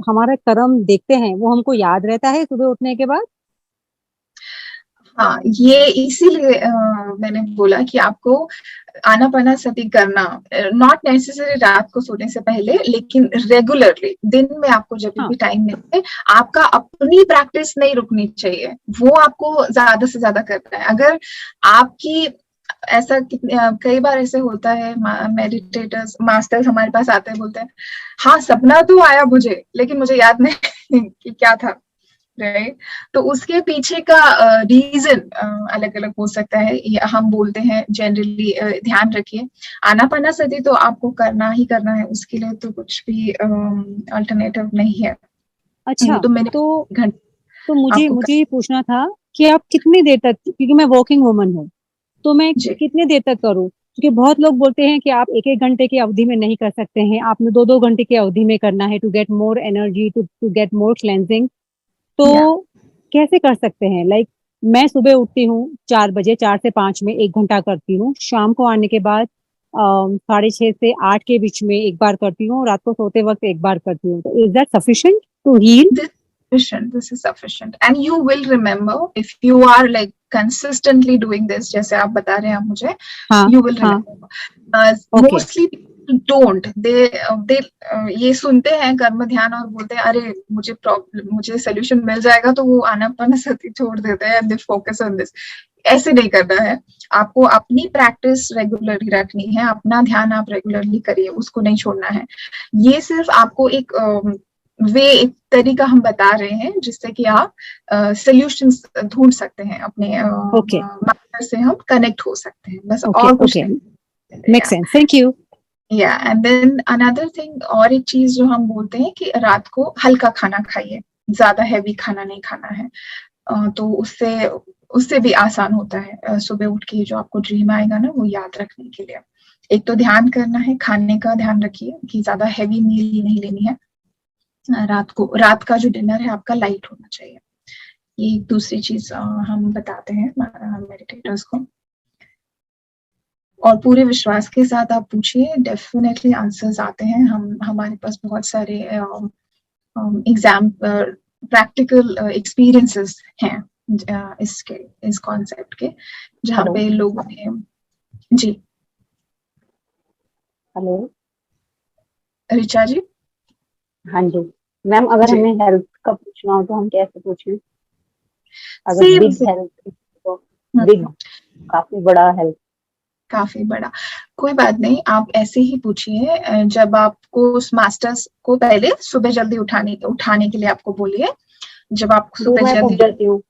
हमारा कर्म देखते हैं, वो हमको याद रहता है सुबह उठने के बाद? हाँ, ये इसीलिए मैंने बोला कि आपको आनापानसति करना, नॉट नेसेसरी रात को सोने से पहले, लेकिन रेगुलरली दिन में आपको जब भी टाइम मिले, आपका अपनी प्रैक्टिस नहीं रुकनी चाहिए, वो आपको ज्यादा से ज्यादा करना है। अगर आपकी ऐसा कई बार ऐसे होता है, मेडिटेटर्स, मास्टर्स हमारे पास आते हैं, बोलते हैं हाँ सपना तो आया मुझे, लेकिन मुझे याद नहीं कि क्या था, राइट? तो उसके पीछे का रीजन अलग अलग हो सकता है। हम बोलते हैं जनरली ध्यान रखिए, आनापानसति तो आपको करना ही करना है, उसके लिए तो कुछ भी अल्टरनेटिव नहीं है। अच्छा, तो मैंने तो मुझे ये पूछना था कि आप कितनी देर तक, क्योंकि मैं वर्किंग वुमन हूँ, तो मैं कितने देर तक करूँ? क्योंकि बहुत लोग बोलते हैं कि आप 1-1 घंटे की अवधि में नहीं कर सकते हैं, आपने 2-2 घंटे की अवधि में करना है to get more energy, to get more cleansing. तो कैसे कर सकते हैं? लाइक मैं सुबह उठती हूँ 4 बजे, 4 से 5 में 1 घंटा करती हूँ, शाम को आने के बाद 6:30 से 8 के बीच में 1 बार करती हूँ, रात को सोते वक्त 1 बार करती हूँ। तो is that sufficient to heal? This is sufficient, and you will remember if you are like consistently doing this, जैसे आप बता रहे हैं आप मुझे, हाँ, you will हाँ, remember. okay. Mostly people don't, they ये सुनते हैं कर्म ध्यान और बोलते हैं अरे मुझे प्रॉब्लम, मुझे सोल्यूशन मिल जाएगा, तो वो आनापानसति छोड़ देते हैं, they focus on this. ऐसे नहीं करना है, आपको अपनी प्रैक्टिस रेगुलरली रखनी है, अपना ध्यान आप रेगुलरली करिए, उसको नहीं छोड़ना है। ये सिर्फ आपको एक एक तरीका हम बता रहे हैं जिससे कि आप सॉल्यूशंस ढूंढ सकते हैं, अपने Okay. मास्टर से हम कनेक्ट हो सकते हैं, बस Okay, और कुछ okay. नहीं। Makes sense. Thank you. And then another thing, और एक चीज जो हम बोलते हैं कि रात को हल्का खाना खाइए, ज्यादा हैवी खाना नहीं खाना है, तो उससे भी आसान होता है सुबह उठ के जो आपको ड्रीम आएगा ना, वो याद रखने के लिए। एक तो ध्यान करना है, खाने का ध्यान रखिए कि ज्यादा हैवी मील नहीं लेनी है, रात का जो डिनर है आपका लाइट होना चाहिए। ये दूसरी चीज हम बताते हैं मेडिटेटर्स को, और पूरे विश्वास के साथ आप पूछिए, डेफिनेटली आंसर्स आते हैं। हमारे पास बहुत सारे एग्जाम प्रैक्टिकल एक्सपीरियंसेस हैं इस कॉन्सेप्ट के, जहाँ पे लोगों ने जी। हेलो ऋचा जी। हाँ जी मैम, अगर जी। हमें हेल्थ का पूछना हो तो हम कैसे पूछें? अगर बिग हेल्थ तो बिग, काफी बड़ा हेल्थ, काफी बड़ा, कोई बात नहीं, आप ऐसे ही पूछिए। जब आपको उस मास्टर्स को पहले सुबह जल्दी उठाने के लिए आपको बोलिए, जब आप सुबह मैं उठ जल्दी जाती हूँ,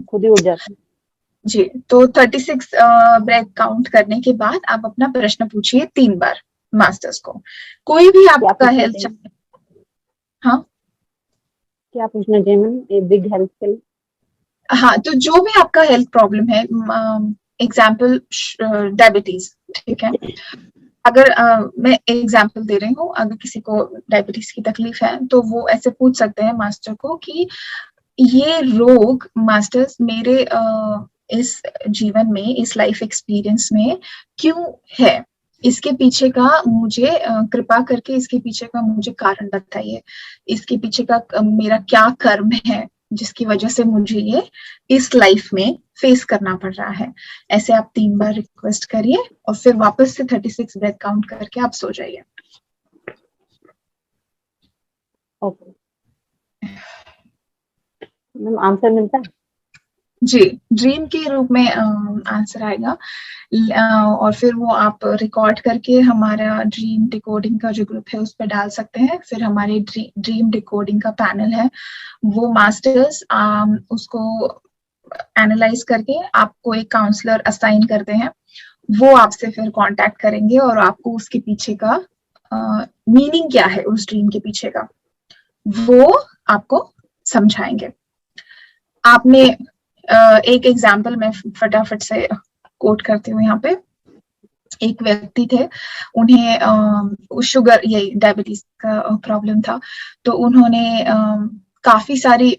खुद ही उठ जाती हूँ जी, तो 36 ब्रेथ काउंट करने के बाद आप अपना प्रश्न पूछिए 3 बार मास्टर्स को, कोई भी आपका हेल्थ। हाँ क्या पूछना चाहिए मैम ये बिग हेल्थ के लिए? हाँ, तो जो भी आपका हेल्थ प्रॉब्लम है, एग्जाम्पल डायबिटीज, ठीक है, अगर मैं एग्जाम्पल दे रही हूँ, अगर किसी को डायबिटीज की तकलीफ है तो वो ऐसे पूछ सकते हैं मास्टर को कि ये रोग मास्टर्स मेरे इस जीवन में, इस लाइफ एक्सपीरियंस में क्यों है, इसके पीछे का मुझे कृपा करके इसके पीछे का मुझे कारण बताइए, इसके पीछे का मेरा क्या कर्म है जिसकी वजह से मुझे ये इस लाइफ में फेस करना पड़ रहा है। ऐसे आप 3 बार रिक्वेस्ट करिए और फिर वापस से 36 ब्रेथ काउंट करके आप सो जाइए। ओके मैम, आंसर मिलता है? जी, ड्रीम के रूप में आंसर आएगा, और फिर वो आप रिकॉर्ड करके हमारा ड्रीम डिकोडिंग का जो ग्रुप है उस पर डाल सकते हैं। फिर हमारे ड्रीम डिकोडिंग का पैनल है, वो मास्टर्स उसको एनालाइज करके आपको एक काउंसलर असाइन करते हैं, वो आपसे फिर कांटेक्ट करेंगे और आपको उसके पीछे का मीनिंग क्या है, उस ड्रीम के पीछे का, वो आपको समझाएंगे। आपने एक एग्जाम्पल मैं फटाफट से कोट करती हूँ यहाँ पे। एक व्यक्ति थे, उन्हें शुगर, ये डायबिटीज का प्रॉब्लम था, तो उन्होंने काफी सारी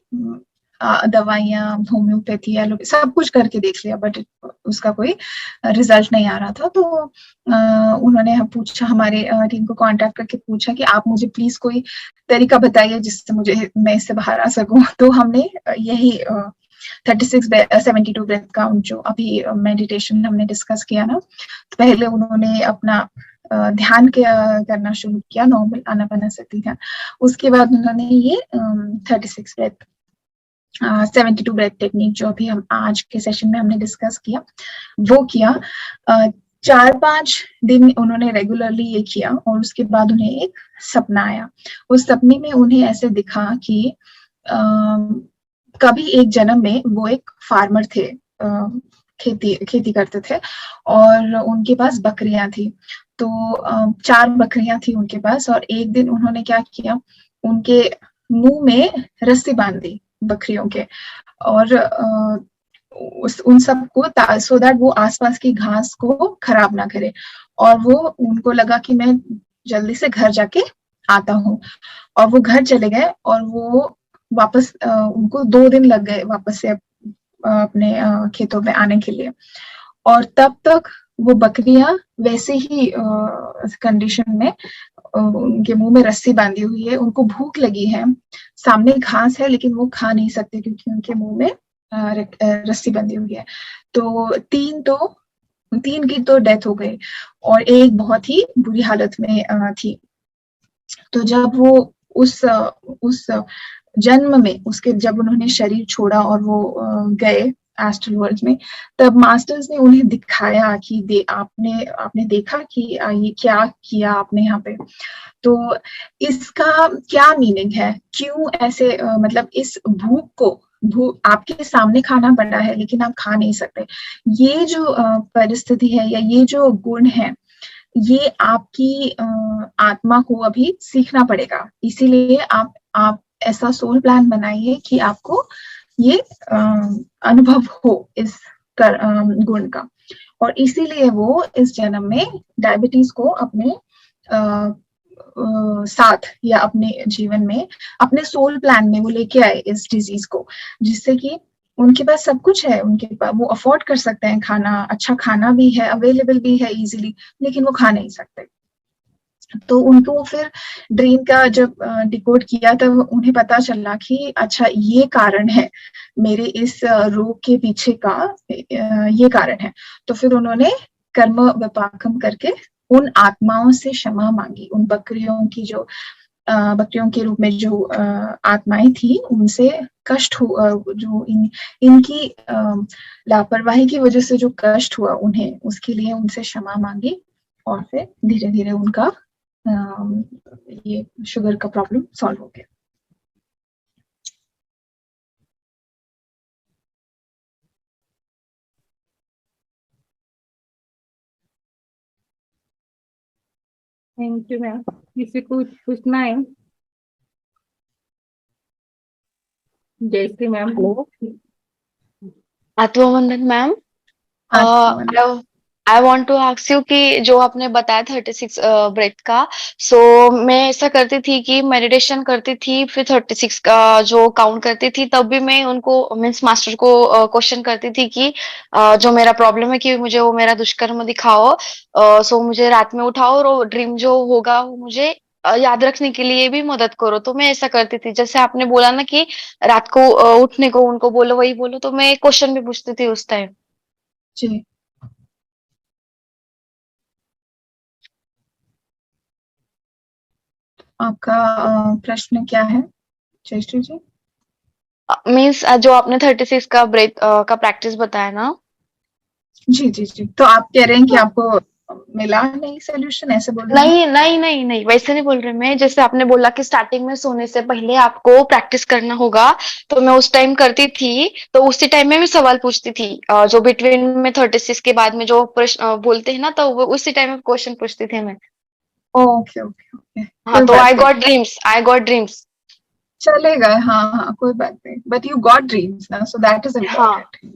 दवाइयाँ, होम्योपैथी, एलोपैथी, सब कुछ करके देख लिया, बट उसका कोई रिजल्ट नहीं आ रहा था। तो उन्होंने पूछा, हमारे टीम को कांटेक्ट करके पूछा कि आप मुझे प्लीज कोई तरीका बताइए जिससे मैं इससे बाहर आ सकूं। तो हमने यही 72 ब्रेथ काउंट जो अभी मेडिटेशन हमने डिस्कस किया ना, तो पहले उन्होंने अपना ध्यान करना शुरू किया, नॉर्मल आनापानसति ध्यान, उसके बाद उन्होंने ये 36 ब्रेथ 72 ब्रेथ टेक्निक जो अभी हम आज के सेशन में हमने डिस्कस किया वो किया। 4-5 दिन उन्होंने रेगुलरली ये किया, और उसके बाद उन्हें एक सपना आया। उस सपने में उन्हें ऐसे दिखा कि कभी एक जन्म में वो एक फार्मर थे, खेती करते थे, और उनके पास बकरियां थी। तो 4 बकरियां थी उनके पास, और एक दिन उन्होंने क्या किया, उनके मुंह में रस्सी बांध दी बकरियों के, और उन सबको, सो दैट वो आसपास की घास को खराब ना करे। और वो उनको लगा कि मैं जल्दी से घर जाके आता हूँ, और वो घर चले गए। और वो वापस उनको 2 दिन लग गए वापस से अपने खेतों में आने के लिए। और तब तक वो बकरियां वैसे ही कंडीशन में उनके मुंह में रस्सी बांधी हुई है, उनको भूख लगी है, सामने घास है लेकिन वो खा नहीं सकते क्योंकि उनके मुंह में रस्सी बंधी हुई है। तो तीन की तो डेथ हो गई और एक बहुत ही बुरी हालत में थी। तो जब वो उस जन्म में उसके जब उन्होंने शरीर छोड़ा और वो गए एस्ट्रल वर्ल्ड में, तब मास्टर्स ने उन्हें दिखाया कि आपने देखा कि ये क्या किया आपने यहाँ पे। तो इसका क्या मीनिंग है, क्यों ऐसे मतलब इस भूख आपके सामने खाना पड़ा है लेकिन आप खा नहीं सकते। ये जो परिस्थिति है या ये जो गुण है, ये आपकी आत्मा को अभी सीखना पड़ेगा। इसीलिए आप ऐसा सोल प्लान बनाइए कि आपको ये अनुभव हो इस गुण का। और इसीलिए वो इस जन्म में डायबिटीज को अपने साथ या अपने जीवन में, अपने सोल प्लान में वो लेके आए इस डिजीज को, जिससे कि उनके पास सब कुछ है, उनके पास वो अफोर्ड कर सकते हैं खाना, अच्छा खाना भी है, अवेलेबल भी है इजीली, लेकिन वो खा नहीं सकते। तो उनको फिर ड्रीम का जब डिकोड किया तब उन्हें पता चला कि अच्छा ये कारण है मेरे इस रोग के पीछे का, ये कारण है। तो फिर उन्होंने कर्म विपाकम करके उन आत्माओं से क्षमा मांगी, उन बकरियों की जो बकरियों के रूप में जो आत्माएं थी उनसे कष्ट हुआ, जो इनकी लापरवाही की वजह से जो कष्ट हुआ उन्हें, उसके लिए उनसे क्षमा मांगी। और फिर धीरे धीरे उनका ये शुगर का प्रॉब्लम सॉल्व हो गया। Thank you ma'am. किसी को पूछना है? जयश्री मैम। हेलो, आत्मवंदन ma'am. I want to ask you कि जो आपने बताया 36 ब्रेथ का, सो मैं ऐसा करती थी कि मेडिटेशन करती थी, फिर 36 का जो काउंट करती थी, तब भी मैं उनको मीन्स मास्टर को क्वेश्चन करती थी कि जो मेरा प्रॉब्लम है कि मुझे वो मेरा दुष्कर्म दिखाओ, सो मुझे रात में उठाओ और वो ड्रीम जो होगा वो मुझे याद रखने के लिए भी मदद करो। तो मैं ऐसा करती थी, जैसे आपने बोला ना कि रात को उठने को उनको बोलो, वही बोलो, तो मैं क्वेश्चन भी पूछती थी उस टाइम। जी, आपका प्रश्न क्या है जयश्री जी? मीन्स जो आपने 36 का ब्रेथ का प्रैक्टिस बताया ना। जी जी जी, तो आप कह रहे हैं कि आपको मिला नहीं सोल्यूशन, ऐसे बोल रहे हैं? नहीं नहीं नहीं नहीं, वैसे नहीं बोल रही मैं। जैसे आपने बोला कि स्टार्टिंग में सोने से पहले आपको प्रैक्टिस करना होगा, तो मैं उस टाइम करती थी। तो उसी टाइम में मैं सवाल पूछती थी, जो बिटवीन में 36 के बाद में जो प्रश्न बोलते हैं ना, तो वो उसी टाइम में क्वेश्चन पूछती थी मैं। ओके ओके ओके, हाँ, कोई तो बात नहीं, आई गॉट ड्रीम्स। चलेगा। हाँ हाँ, कोई बात नहीं, बट यू गॉट ड्रीम्स ना, सो दैट इज हाँ इम्पोर्टेंट।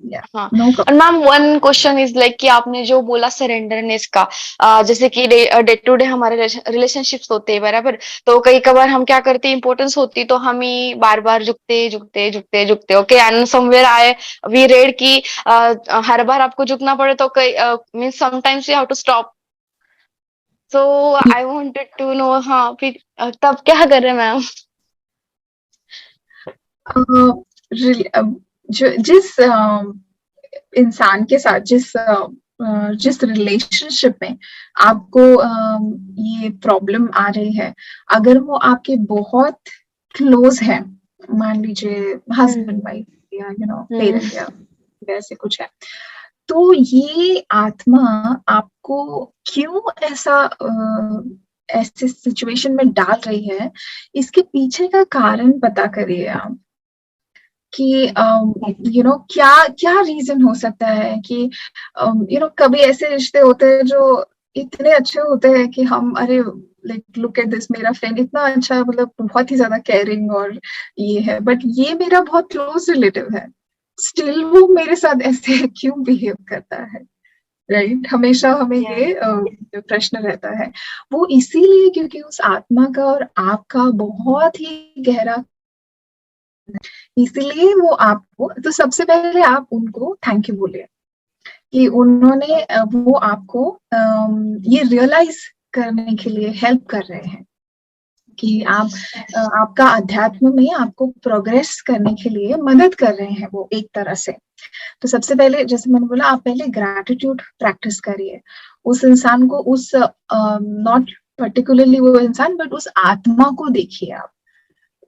या हाँ। नो और problem. Ma'am one question is like कि आपने जो बोला सरेंडरनेस का, जैसे कि डे टू डे हमारे रिलेशनशिप्स होते हैं बराबर, तो कई कबार हम क्या करते हैं, इंपॉर्टेंस होती तो हम ही बार बार झुकते झुकते झुकते झुकते। Okay, and somewhere I we read कि हर बार आपको झुकना पड़े, तो कई means sometimes you have to stop. So I wanted to know, हाँ फिर तब क्या कर रहे हैं मैम? जिस इंसान के साथ, जिस रिलेशनशिप में आपको ये प्रॉब्लम आ रही है, अगर वो आपके बहुत क्लोज है, मान लीजिए हस्बैंड वाइफ या पेरेंट या वैसे कुछ है, तो ये आत्मा आपको क्यों ऐसे सिचुएशन में डाल रही है, इसके पीछे का कारण पता करिए आप कि क्या क्या रीजन हो सकता है कि कभी ऐसे रिश्ते होते हैं जो इतने अच्छे होते हैं कि हम, अरे लाइक लुक एट दिस, मेरा फ्रेंड इतना अच्छा, मतलब बहुत ही ज्यादा केयरिंग और ये है, बट ये मेरा बहुत क्लोज रिलेटिव है, स्टिल वो मेरे साथ ऐसे क्यों बिहेव करता है, राइट? हमेशा हमें ये प्रश्न रहता है। वो इसीलिए क्योंकि उस आत्मा का और आपका बहुत ही गहरा, इसलिए वो आपको, तो सबसे पहले आप उनको थैंक यू बोलिए कि उन्होंने वो आपको ये रियलाइज करने के लिए हेल्प कर रहे हैं कि आप आपका अध्यात्म में आपको प्रोग्रेस करने के लिए मदद कर रहे हैं वो एक तरह से। तो सबसे पहले जैसे मैंने बोला, आप पहले ग्रैटिट्यूड प्रैक्टिस करिए उस इंसान को, उस नॉट पर्टिकुलरली वो इंसान बट उस आत्मा को देखिए आप,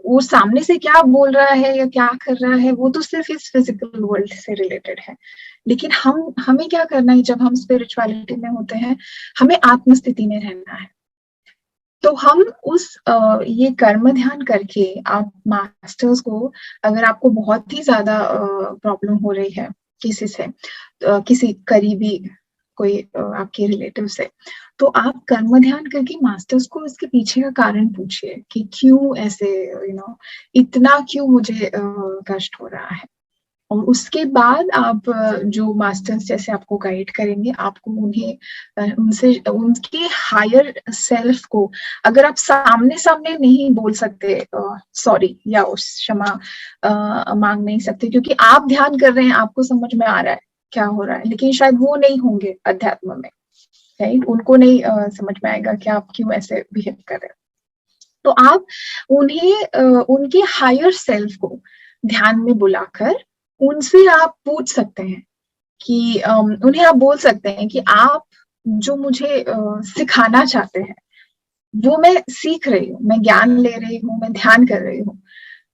वो सामने से क्या बोल रहा है या क्या कर रहा है वो तो सिर्फ इस फिजिकल वर्ल्ड से रिलेटेड है, लेकिन हमें क्या करना है जब हम स्पिरिचुअलिटी में होते हैं, हमें आत्म स्थिति में रहना है। तो हम उस ये कर्म ध्यान करके आप मास्टर्स को, अगर आपको बहुत ही ज्यादा प्रॉब्लम हो रही है किसी से, किसी करीबी कोई आपके रिलेटिव से, तो आप कर्म ध्यान करके मास्टर्स को इसके पीछे का कारण पूछिए कि क्यों ऐसे इतना क्यों मुझे कष्ट हो रहा है। और उसके बाद आप जो मास्टर्स जैसे आपको गाइड करेंगे, आपको उन्हें उनसे उनके हायर सेल्फ को, अगर आप सामने सामने नहीं बोल सकते सॉरी या क्षमा मांग नहीं सकते, क्योंकि आप ध्यान कर रहे हैं, आपको समझ में आ रहा है क्या हो रहा है, लेकिन शायद वो नहीं होंगे अध्यात्म में, राइट? उनको नहीं समझ में आएगा कि आप क्यों ऐसे बिहेव कर रहे हैं। तो आप उन्हें उनके हायर सेल्फ को ध्यान में बुलाकर उनसे आप पूछ सकते हैं कि उन्हें आप बोल सकते हैं कि आप जो मुझे सिखाना चाहते हैं वो मैं सीख रही हूँ, मैं ज्ञान ले रही हूँ, मैं ध्यान कर रही हूँ।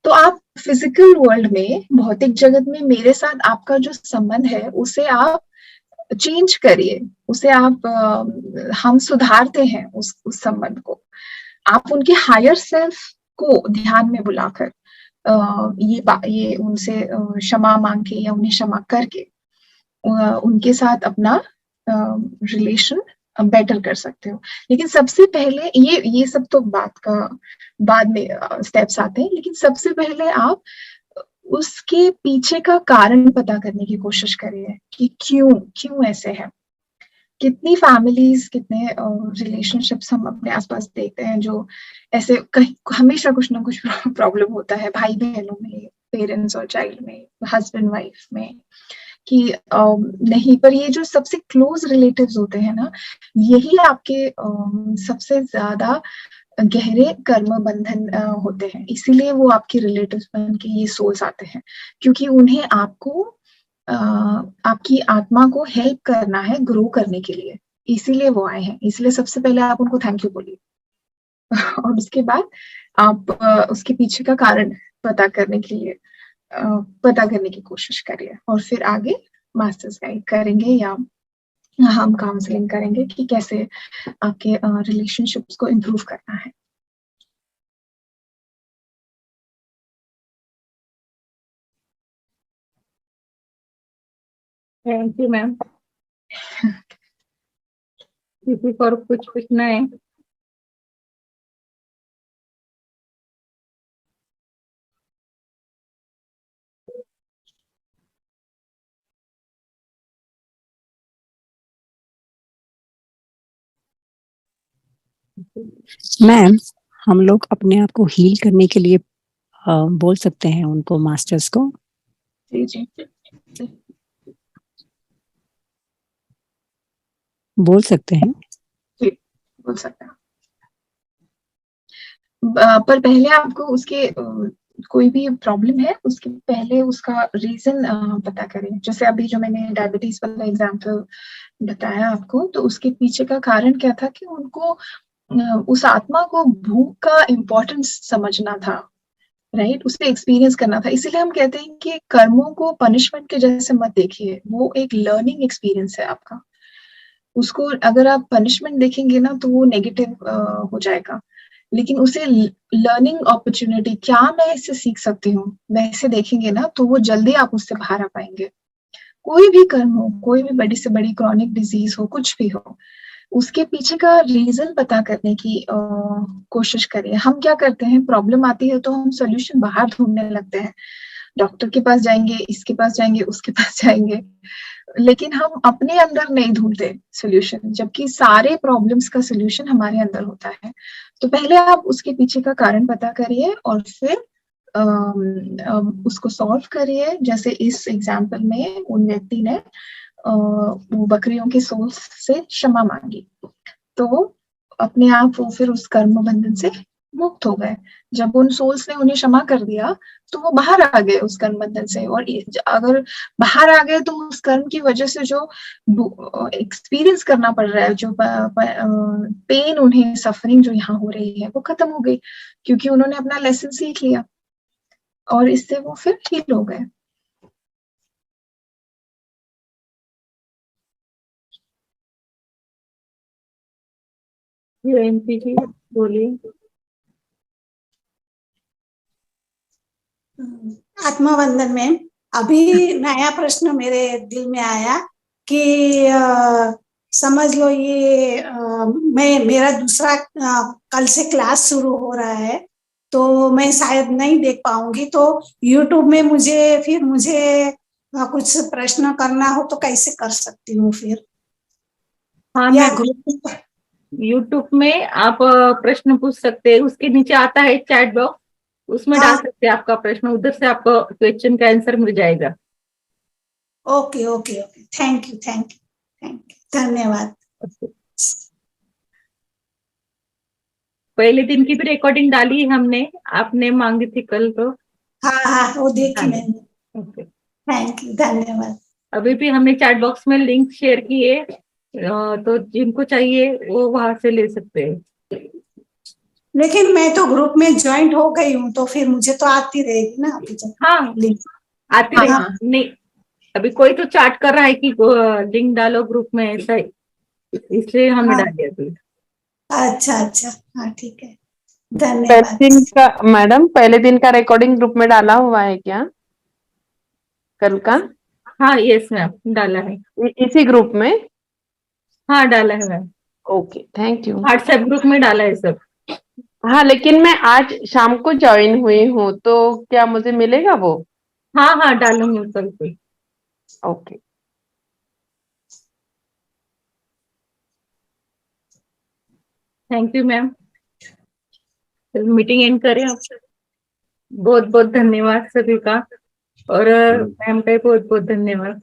तो आप फिजिकल वर्ल्ड में, भौतिक जगत में मेरे साथ आपका जो संबंध है उसे आप चेंज करिए, उसे आप हम सुधारते हैं उस संबंध को। आप उनके हायर सेल्फ को ध्यान में बुलाकर ये उनसे क्षमा मांग के या उन्हें क्षमा करके उनके साथ अपना रिलेशन बेटर कर सकते हो। लेकिन सबसे पहले ये सब तो बाद में स्टेप्स आते हैं, लेकिन सबसे पहले आप उसके पीछे का कारण पता करने की कोशिश करिए कि क्यों ऐसे है। कितनी फैमिलीज, कितने रिलेशनशिप्स हम अपने आसपास देखते हैं जो ऐसे हमेशा कुछ ना कुछ प्रॉब्लम होता है, भाई बहनों में, पेरेंट्स और चाइल्ड में, हस्बैंड वाइफ में, कि नहीं, पर ये जो सबसे क्लोज रिलेटिव्स होते हैं ना, यही आपके सबसे ज्यादा गहरे कर्म बंधन होते हैं। इसीलिए वो आपके रिलेटिव्स बन के ये सोल्स आते हैं, क्योंकि उन्हें आपको आपकी आत्मा को हेल्प करना है ग्रो करने के लिए, इसीलिए वो आए हैं। इसलिए सबसे पहले आप उनको थैंक यू बोलिए और उसके बाद आप उसके पीछे का कारण पता करने की कोशिश करिए, और फिर आगे मास्टर्स गाइड करेंगे या हम काउंसलिंग करेंगे कि कैसे आपके रिलेशनशिप्स को इम्प्रूव करना है। Thank you ma'am. किसी को और कुछ पूछना है? मैम, हम लोग अपने आप को हील करने के लिए बोल सकते हैं उनको, मास्टर्स को? जी जी बोल सकते हैं। जी बोल सकते हैं, पर पहले आपको उसके कोई भी प्रॉब्लम है उसके पहले उसका रीजन पता करें। जैसे अभी जो मैंने डायबिटीज वाला एग्जांपल बताया आपको, तो उसके पीछे का कारण क्या था कि उनको उस आत्मा को भूख का इम्पोर्टेंस समझना था, राइट? उसे एक्सपीरियंस करना था। इसीलिए हम कहते हैं कि कर्मों को पनिशमेंट के जैसे मत देखिए, वो एक लर्निंग एक्सपीरियंस है आपका। उसको अगर आप पनिशमेंट देखेंगे ना तो वो नेगेटिव हो जाएगा, लेकिन उसे लर्निंग अपॉर्चुनिटी, क्या मैं इससे सीख सकती हूँ, मैं इसे देखेंगे ना तो वो जल्दी आप उससे बाहर आ पाएंगे। कोई भी कर्म हो, कोई भी बड़ी से बड़ी क्रॉनिक डिजीज हो, कुछ भी हो, उसके पीछे का रीजन पता करने की कोशिश करिए। हम क्या करते हैं, प्रॉब्लम आती है तो हम सोल्यूशन बाहर ढूंढने लगते हैं, डॉक्टर के पास जाएंगे, इसके पास जाएंगे, उसके पास जाएंगे, लेकिन हम अपने अंदर नहीं ढूंढते सोल्यूशन, जबकि सारे प्रॉब्लम्स का सोल्यूशन हमारे अंदर होता है। तो पहले आप उसके पीछे का कारण पता करिए और फिर उसको सॉल्व करिए। जैसे इस एग्जाम्पल में उन व्यक्ति ने वो बकरियों के सोल से क्षमा मांगी, तो अपने आप वो फिर उस कर्म बंधन से मुक्त हो गए। जब उन सोल्स ने उन्हें क्षमा कर दिया तो वो बाहर आ गए उस कर्म बंधन से। और अगर बाहर आ गए तो उस कर्म की वजह से जो एक्सपीरियंस करना पड़ रहा है, जो पेन उन्हें, सफरिंग जो यहाँ हो रही है, वो खत्म हो गई, क्योंकि उन्होंने अपना लेसन सीख लिया और इससे वो फिर हील हो गए। एमपी जी बोलिए। आत्मवंदन में अभी नया प्रश्न मेरे दिल में आया कि समझ लो ये मेरा दूसरा कल से क्लास शुरू हो रहा है, तो मैं शायद नहीं देख पाऊंगी, तो यूट्यूब में मुझे कुछ प्रश्न करना हो तो कैसे कर सकती हूँ फिर? हाँ, या मैं ग्रुप यूट्यूब में आप प्रश्न पूछ सकते हैं, उसके नीचे आता है चैट बॉक्स, उसमें डाल सकते हैं आपका प्रश्न, उधर से आपको क्वेश्चन का आंसर मिल जाएगा। Okay okay okay, thank you thank you thank you, धन्यवाद। पहले दिन की भी रिकॉर्डिंग डाली हमने, आपने मांगी थी कल तो। हाँ हाँ, वो देखी मैंने। ओके, थैंक यू, धन्यवाद। अभी भी हमने चैट बॉक्स में लिंक शेयर किए, तो जिनको चाहिए वो वहां से ले सकते हैं। लेकिन मैं तो ग्रुप में ज्वाइंट हो गई हूँ, तो फिर मुझे तो आती रहेगी ना अभी जब हाँ, लिंक। आती रहेगी। नहीं, अभी कोई तो चैट कर रहा है कि लिंक डालो ग्रुप में, ऐसा ही, इसलिए हमने हाँ, डाल दिया अभी। अच्छा अच्छा, हाँ ठीक है, पहले धन्यवाद। दिन का मैडम, पहले दिन का रिकॉर्डिंग ग्रुप में डाला हुआ है क्या कल का? हाँ यस मैम, डाला है। इसी ग्रुप में? हाँ डाला है ma'am, okay, thank you. WhatsApp group में डाला है सब। हाँ, लेकिन मैं आज शाम को ज्वाइन हुई हूँ, तो क्या मुझे मिलेगा वो? हाँ हाँ, डालूंगी कल पे। Okay, thank you ma'am, meeting and करें आप। बहुत बहुत धन्यवाद सभी का, और मैम का बहुत बहुत धन्यवाद।